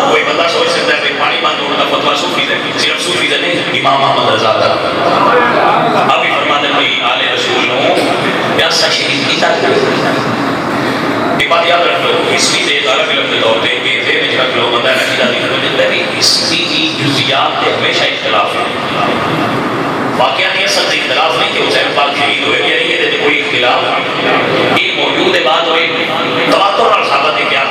[SPEAKER 2] کوئی بندہ سوچ سکتا ہے کہ پانی بند ہونے کا فتویٰ صوفی دے، صرف صوفی دے نہیں، امام محمد رضا دا ابھی فرمانے بھئی آل رسول ہوں یا شہید کی تاکہ ایک بات یاد رکھ لو، ہسٹری دے طالب علم کے طور پہ کہ دے میں رکھ لو بندہ نقیدہ نہیں ہو جاتا ہے کہ ہسٹری کی جزیات دے ہمیشہ اختلاف ہے، واقعہ نہیں اصل سے اختلاف نہیں کہ حسین پاک شہید ہوئے یا نہیں ہے کوئی اختلاف یہ موجود ہے بات ہوئی تواتر اور ثابت ہے کیا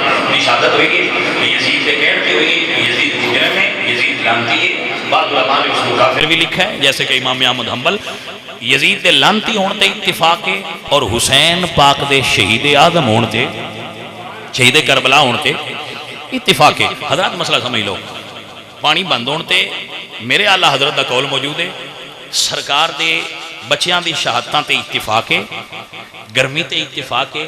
[SPEAKER 2] شہادت ہوئی کہ یزید کے کہنے ہوئی یزید کی گرہ میں، یزید لانتی ہے، بعض علماء نے اس کو کافر بھی لکھا ہے، جیسے کہ امام احمد حنبل یزید دے لانتی ہون تے اتفاق ہے، اور حسین پاک دے شہید اعظم ہون تے، شہید کربلا ہون تے اتفاق ہے۔ حضرات مسئلہ سمجھ لو، پانی بند ہون تے میرے اعلیٰ حضرت دا قول موجود ہے، سرکار دے بچیاں دی شہادتاں تے اتفاق ہے، گرمی تے اتفاق ہے،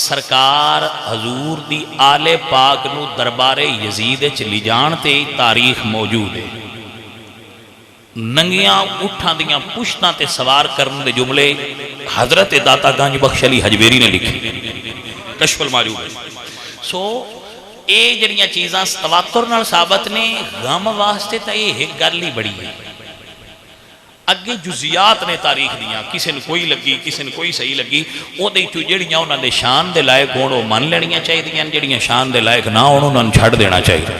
[SPEAKER 2] سرکار حضور دی آل پاک نو دربار یزید چلی جان تے تاریخ موجود ہے۔ ننگیاں اٹھاں دیاں پشتاں تے سوار کرنے دے جملے حضرت داتا گنج بخش علی حجویری نے لکھی، کشف المعجوب ہے۔ سو اے جڑیاں چیزاں تواتر نال ثابت نے، غم واسطے تے ایک گل ہی بڑی ہے۔ اگے جزیات نے تاریخ دیاں، کسی نے کوئی لگی، کسی نے کوئی صحیح لگی، او دے چو جڑیاں انہاں دے شان دے لائق ہون او من لینیاں چاہیے، جڑیاں شان دے لائق نہ ہون انہاں نوں چھڈ دینا چاہیے۔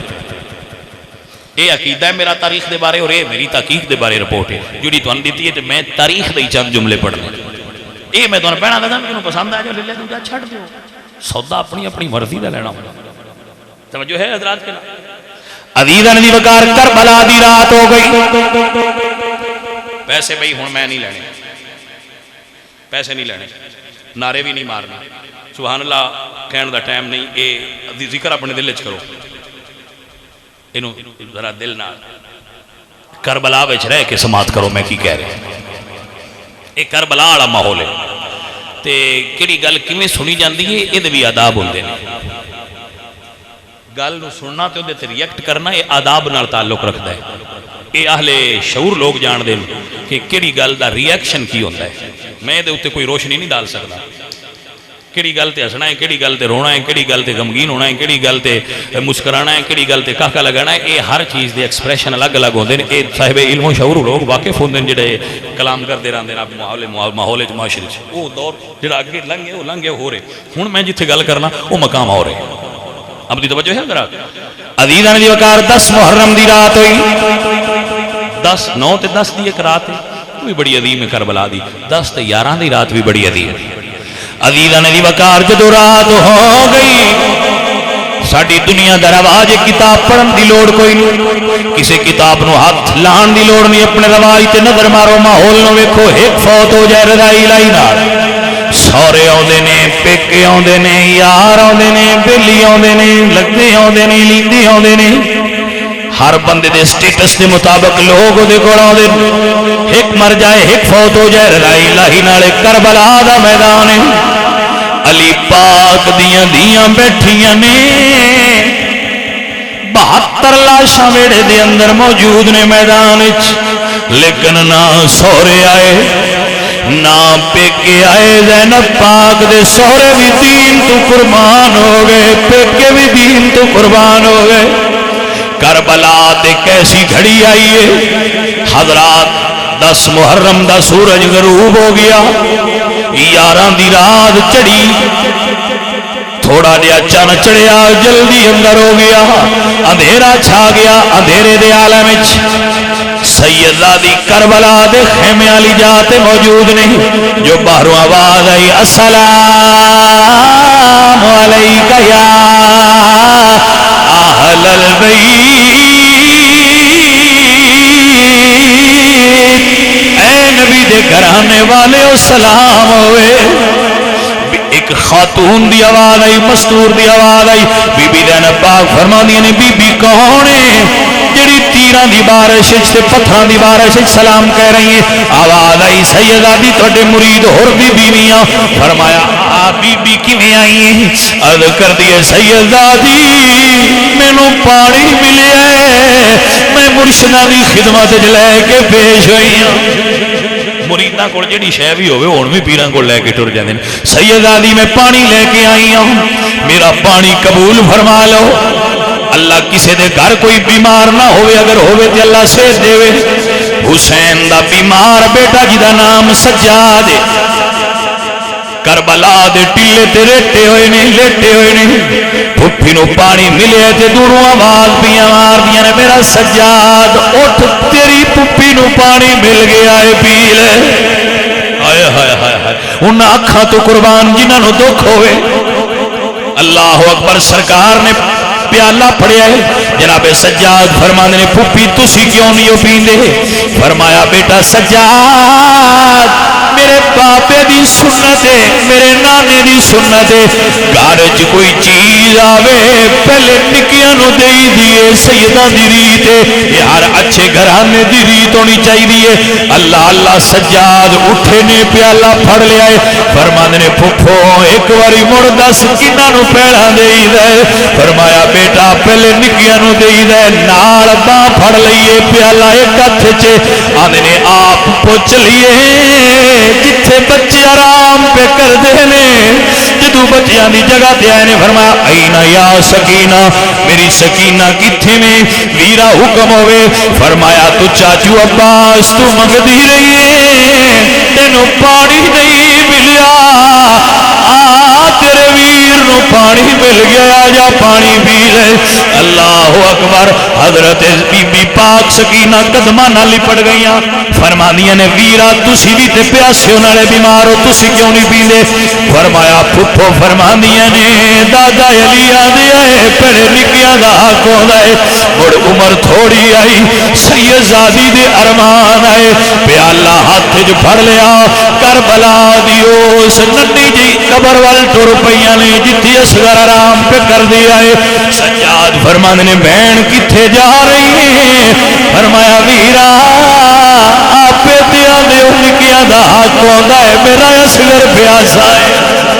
[SPEAKER 2] یہ عقیدہ ہے میرا تاریخ دے بارے، اور یہ میری تحقیق دے بارے رپورٹ ہے جڑی تانوں دتی ہے، تے میں تاریخ دے چند جملے پڑھنے، یہ میں تانوں پڑھنا دساں، جنوں پسند آ جائے لے لے، دوجا چھڈ دیو، سودا اپنی اپنی مرضی دا لینا ہونا۔ توجہ ہے حضرات کے نا؟ عزیزاں دی وقار کربلا دی رات ہو گئی، پیسے بھئی ہن میں نہیں لینے، پیسے نہیں لینے، نعرے بھی نہیں مارنے، سبحان اللہ کہن دا ٹائم نہیں، اے ذکر اپنے دل وچ کرو، انہوں ذرا دل نہ کربلا وچ رہ کے سماعت کرو میں کی کہہ رہے ہیں۔ اے کربلا والا ماحول ہے تے کیڑی گل کیویں سنی جاندی ہے، یہ بھی آداب ہوندے نے، گل نو سننا تے اودے تے ریئیکٹ کرنا، یہ آداب نال تعلق رکھدا ہے۔ یہ اہل شعور لوگ جان دے کہ کیڑی گل دا ریئیکشن کی ہوندا ہے، میں دے اوتے کوئی روشنی نہیں ڈال سکدا، کیڑی گل تے ہسنا ہے، کیڑی گل تے رونا ہے، کیڑی گل تے غمگین ہونا ہے، کیڑی گل تے مسکرانا ہے، کیڑی گل تے کاکا لگانا ہے، یہ ہر چیز دے ایکسپریشن الگ الگ ہوندے نے۔ اے صاحب علم و شعور لوگ واقف ہوندے نے جڑے کلام کردے رہندے نے ماحول وچ معاشرے وچ، وہ دور جڑا اگے لنگے وہ لنگے ہو رہے، ہن میں جتھے گل کرنا وہ مقام ہو رہے۔ اب دی توجہ ہے ذرا، عزیزاں دی وقار 10 محرم دی رات ہوئی، 10 9 تے 10 دی ایک رات ہے، وہ بھی بڑی عظیم ہے کربلا دی، 10 تے 11 دی رات بھی بڑی عظیم ہے۔ عزیزاں دی وقار جدو رات ہو گئی، ساڈی دنیا دا رواج کتاب پڑھن دی لوڑ کوئی نہیں، کسی کتاب نو ہاتھ لان دی لوڑ نہیں، اپنے رواج تے نظر مارو، ماحول نو ویکھو، ایک فوت ہو جائے رضائی لائی نال، سورے آندے نے، پیکے آندے نے، یار آندے نے، بیلی آندے نے، لگدے آندے نے، لیندے آندے نے، ہر بندے دے سٹیٹس دے مطابق لوگ دے کول آندے، ایک مر جائے، ایک فوت ہو جائے، رضائی الہی نال کربلا دا میدان ہے، علی پاک دیاں دیاں بیٹھیاں نے، 72 لاشاں ویڑے دے اندر موجود نے میدان وچ، لیکن نہ سورے آئے نہ پیکے آئے، زینب پاک دے سورے بھی دین تو قربان ہو گئے، پیکے بھی دین تو قربان ہو گئے۔ کربلا تے کیسی گھڑی آئی ہے حضرات، 10 محرم دا سورج غروب ہو گیا، 11 دی رات چڑھی، تھوڑا جہا چن چڑھیا جلدی اندر ہو گیا، اندھیرا چھا گیا، اندھیرے دے عالم وچ سیدہ دی کربلا دے خیمے والی جات موجود نہیں، جو باہروں آواز آئی السلام علیکہ یا اہل البیت، اے نبی دے گھرانے والے او سلام ہوئے۔ ایک خاتون دی آواز آئی، مستور دی آواز آئی، بی بی زینب پاک فرماندیاں نے بی بی کون ہے جڑی تیراں دی بارش تے پتھراں دی بارش سلام کہہ رہی ہے؟ آواز آئی سیدہ دی تواڈے مرید ہور بھی بیویاں، فرمایا آ بی بی کیویں آئی ہے؟ عرض کر دیے سیدہ دی مینوں پانی ملیا ہے، میں مرشداں دی خدمت وچ لے کے پیش ہوئی ہوں۔ مریداں کول جڑی شے بھی ہوے ہن بھی پیراں کول لے کے ٹر جاندے نے، سیدہ دی میں پانی لے کے آئی ہوں، میرا پانی قبول فرما لو۔ اللہ کسے دے گھر کوئی بیمار نہ ہوئے، اگر ہوئے تے اللہ صحت دے۔ حسین دا بیمار بیٹا جدا نام سجاد ہے، کربلا دے ٹیلے تے لیٹے ہوئے نے، لیٹے ہوئے نے، پھپھی نو پانی ملے تے دوروں آواز پیاں مار دیاں نے میرا سجاد اٹھ، تیری پھپھی نو پانی مل گیا ہے، پی لے۔ ہائے ہائے ہائے ہائے، انہاں اکھاں تو قربان جنہاں نو دکھ ہوئے۔ اللہ اکبر، سرکار نے پیالہ پڑیا ہے جناب سجاد فرماندے نے پھپھی تسی کیوں نہیں پیندے؟ فرمایا بیٹا سجاد میرے باپے دی سنت ہے میرے نانے دی سنت ہے گھر چ کوئی چیز آوے پہلے نکیاں نو دئی دیے سیداں دی ریت ہے یہ ہر اچھے گھرانے دی ریت ہونی چاہیے اللہ اللہ سجاد اٹھے نے پیالہ پھڑ لیا ہے فرماندے نے پھپھو ایک واری مڑ دس کناں نو پیڑا دئی دے فرمایا بیٹا پہلے نکیاں نو دئی دے نال باں پھڑ لئیے پیالہ ایک ہتھ چ آندے نے آپ پوچھ لیے جتھے بچے آرام پہ کر دینے جدو بچیاں دی جگہ تے آئے نے فرمایا اینا یا سکینہ میری سکینہ کتھے میں ویرا حکم ہوئے فرمایا تو چاچو عباس تو منگدی رہی ہے تینو پانی نہیں ملیا تیرے ویر نو پانی مل گیا جا پانی پی لے اللہ اکبر حضرت بی بی پاک سکینہ قدمہ نہ لپٹ گئیاں فرمانیاں نے ویرا تسی بھی تے پیاسے انہارے بیمار ہو تسی کیوں نہیں پی لے فرمایا پھپھو فرمانیاں نے دادا علی آدھے آئے پڑے نکیاں دا حق ہوندہ ہے اور عمر تھوڑی آئی سید زادی دے ارمان آئے پیالہ ہاتھ جو پھڑ لیا کربلا دیو سننی جی قبر وال ٹر پئیاں نے جتھی اصغر آرام پہ کر دیا ہے سجاد فرمانے نے بہن کتھے جا رہی ہے فرمایا ویرا آپ پہ دیا دیو نکیاں دا حق ہوندہ ہے میرا اصغر پیاسا ہے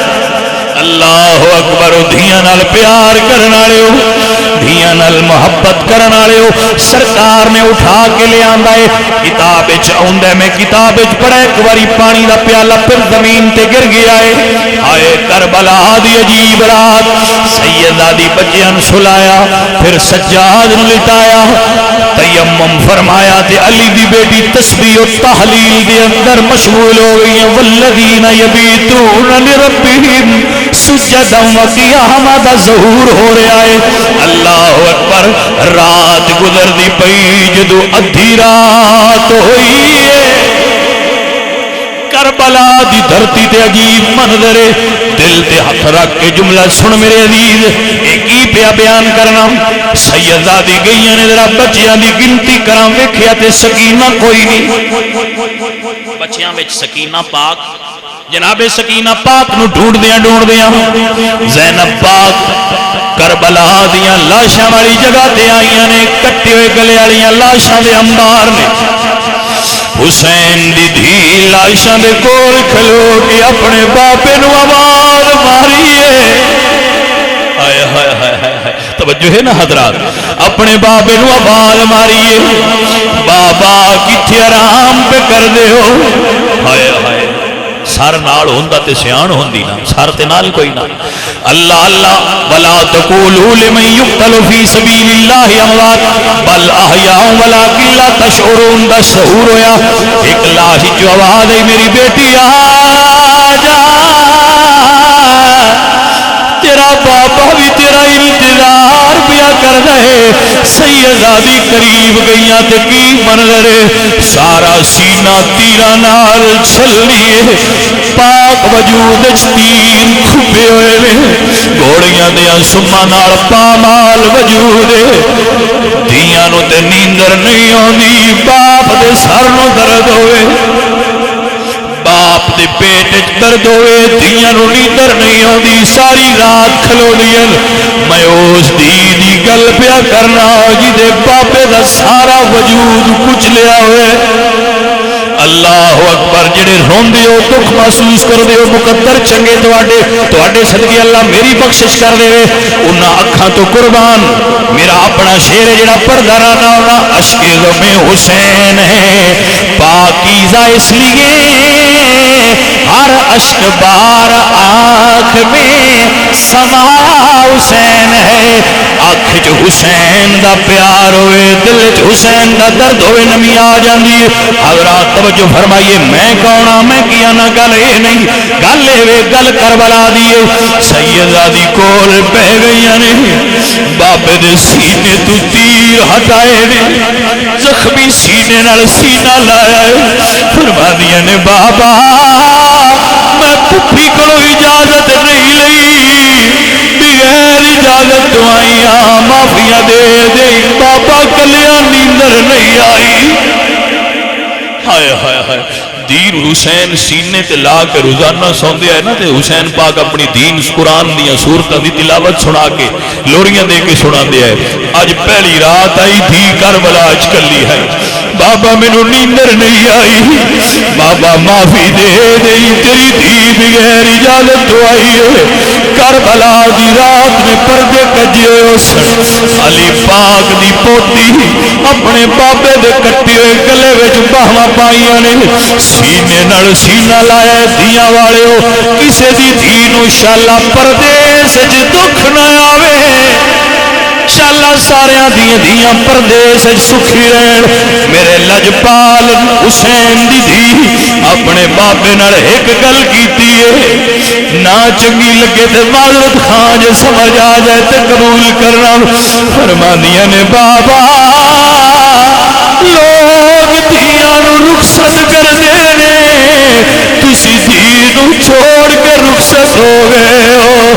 [SPEAKER 2] اللہ اکبر دھیاں نال پیار کرنا لے ہو دھیاں نال محبت کرنا لے ہو سرکار نے اٹھا کے لے آندا ہے کتاب وچ آوندا ہے میں کتاب وچ پڑھا ایک واری پانی دا پیالہ پھر زمین تے گر گیا ہے ہائے کربلا دی عجیب رات سیدہ دی بچیاں نوں سلایا پھر سجاد نوں لٹایا تیمم فرمایا تے علی دی بیٹی تسبیح و تحلیل دے اندر مشغول ہو گئی ہیں والذین یبیتون لربہم سجدہ و قیامہ دا ظہور ہو رہا ہے اللہ اکبر رات گزر دی پئی جدو ادھی رات ہوئی ہے کربلا دی دھرتی تے عجیب منظر ہے دل تے ہاتھ رکھ کے جملہ سن میرے عزیز ایک ہی پیا بیان کرنا سیدہ دی گئیاں نے ذرا بچیاں دی گنتی کراں ویکھیا تے سکینہ کوئی نہیں بچیاں وچ سکینہ پاک جناب سکینہ پاک نو ڈھونڈ دیاں زینب پاک کربلا دیاں لاشاں والی جگہ تے آئیاں نے کٹے ہوئے گلے والیاں لاشاں دے انبار نے حسین دی دھی لاشاں دے کول کھلو کے اپنے باپے نو آواز ماری ہے ہائے ہائے ہائے ہائے توجہ ہے نا حضرات اپنے باپے نو آواز ماری ہے بابا کتھے آرام پہ کر دے ہو ہائے ہائے سر نال ہوندا تے سیان ہوندی نا سر تے نال کوئی نہ اللہ اللہ ولا تقولوا لمن يقتل في سبيل الله اموات بل احياء ولكن لا تشعرون دا شعور ہویا ایک لاش جو آواز ہے میری بیٹی آ جا تیرا بابا بھی تیرا انتظار پیا کر رہے سیدہ دی قریب گئیاں تے کی منظر سارا سینہ تیرا نال چھلیے پاک وجود تیر کھبے ہوئے میں گھوڑیاں دیاں سما نال پامال وجود دیاں نو تے نیندر نہیں ہوندی باپ دے سر نو درد ہوئے باپ دے پیٹ درد ہوئے دیاں نو نیندر نہیں ہوندی ساری رات کھلو دیاں میں اس دی گل پیا کرنا جی دے باپے دا سارا وجود کچھ لیا ہوئے اللہ اکبر جڑے روندے ہو دکھ محسوس کر دے ہو مقدر چنگے تواڈے صدقے اللہ میری بخشش کر دے انہاں اکھاں تو قربان میرا اپنا شعر جڑا پڑھدا رہنا ہونا اشک غم حسین ہے پاکیزہ اس لیے ہر اشک بار آنکھ میں سمایا حسین ہے آنکھ جو حسین دا پیار ہوئے دل جو حسین دا درد ہوئے نمی آ جاندی حضرات توجہ فرمائیے میں کونا میں کیا نہ گل اے نہیں گل اے گل کربلا دیئے سیدہ دی کول پہ گئیاں نے بابے دے سینے تو تیر ہٹائے نے زخمی سینے نال سینہ لایا ہے فرما دیا نے بابا میں پھپھی کو اجازت نہیں لئی بغیر بغیر اجازت تو آئی ہاں معافیاں دے دے بابا کلیا نیندر نہیں آئی ہائے ہائے ہائے دین حسین سینے تے لا کے روزانہ سوندے ہے نا تے حسین پاک اپنی دین قرآن دیاں سورتاں دی تلاوت سنا کے لوریاں دے کے سنا دیا ہے اج پہلی رات آئی تھی کربلا اج کلی ہے بابا مینوں نیندر نہیں آئی بابا معافی دے دئی تیری دھی بغیر اجازت تو آئی ہے کربلا دی رات میں پردے کجے اس علی پاک دی پوتی اپنے بابے دے کٹے ہوئے گلے وچ باہواں پائیاں نے سینے نال سینہ لایا دیاں والے ہو کسے دی دھی نوں شالا پردیس وچ دکھ نہ آوے شالا سارے دیاں پردیس سکھی رہن میرے لجپال حسین دی دھی اپنے بابے نال ایک گل کیتی ہے نہ چنگی لگے تے معذرت خان جے سمجھ آ جائے تے قبول کرنا فرمانیاں نے بابا لوگ دھیاں نو رخصت کر دینے تسی دھی نو چھوڑ کے رخصت ہو گئے ہو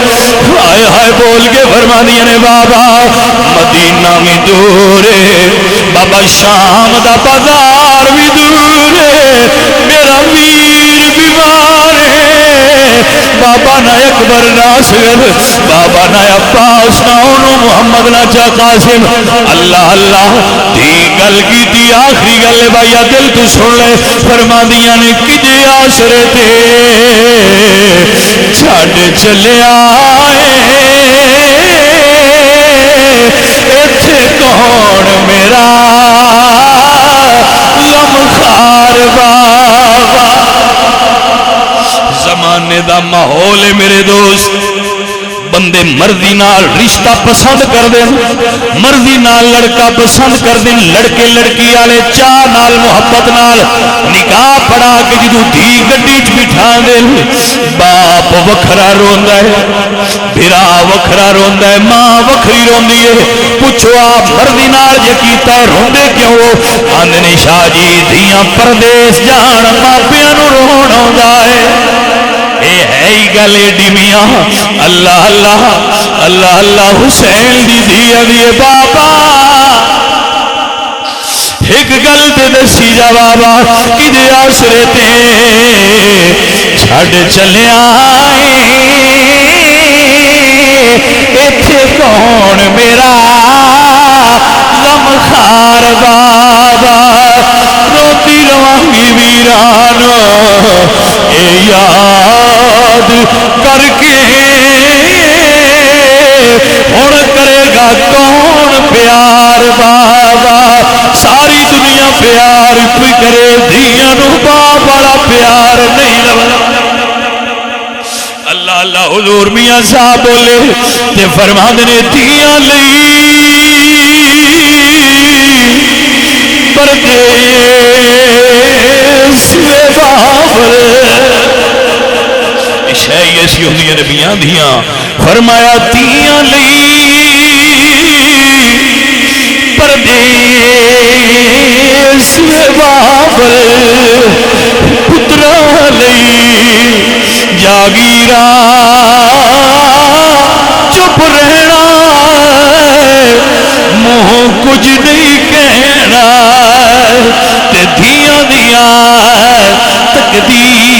[SPEAKER 2] ہائے ہائے بول کے فرمانیاں نے بابا مدینہ بھی دور ہے بابا شام دا بازار بھی دور ہے میرا ویر بیمار ہے بابا نہ اکبر نہ اصغر بابا نہ عباس نہ انو محمد نہ چا قاسم اللہ اللہ دی گل کی تھی آخری گل بھائی دل تو سن لے فرما دیا نے کجے آسرے تھے چھڑ چلے آئے ایتھے کون میرا غمخار بابا زمانے دا ماحول ہے میرے دوست بندے مرضی نال رشتہ پسند کر دیں مرضی نال لڑکا پسند کر دیں لڑکے لڑکی والے چاہ نال محبت نال نکاح پڑھا کے جدو دھی گڈی چ بٹھا دیں باپ وکھرا روندا ہے بھرا وکھرا روندا ہے ماں وکھری روندی ہے پوچھو آپ مرضی نال جے کیتا ہے روندے کیوں آندے نے شاہ جی دھیاں پردیس جان ماپیاں نو رون آوندا ہے اے ہے ہی گل ایڈی میاں اللہ اللہ اللہ اللہ حسین دی دھی علی بابا ایک گل تے دسی جا بابا کدے آسرے تے چھڑ چلے آئے ایتھے کون میرا غمخار بابا روتی رواں گی ویرانو اے یاد کر کے ہن کرے گا کون پیار بابا ساری دنیا پیار کوئی کرے دھیاں نو باپ والا پیار نہیں لگا اللہ اللہ حضور میاں صاحب بولے تے فرماندے نے دھیاں لئی پردیس میں بابر شاہی ایسی ہوندی ہیں نبیاں دھیاں فرمایا دھیاں لئی پردیس میں بابر پترا لئی جاگیرا چپ رہنا منہ کچھ نہیں کہنا تے دھیاں دیاں تقدیر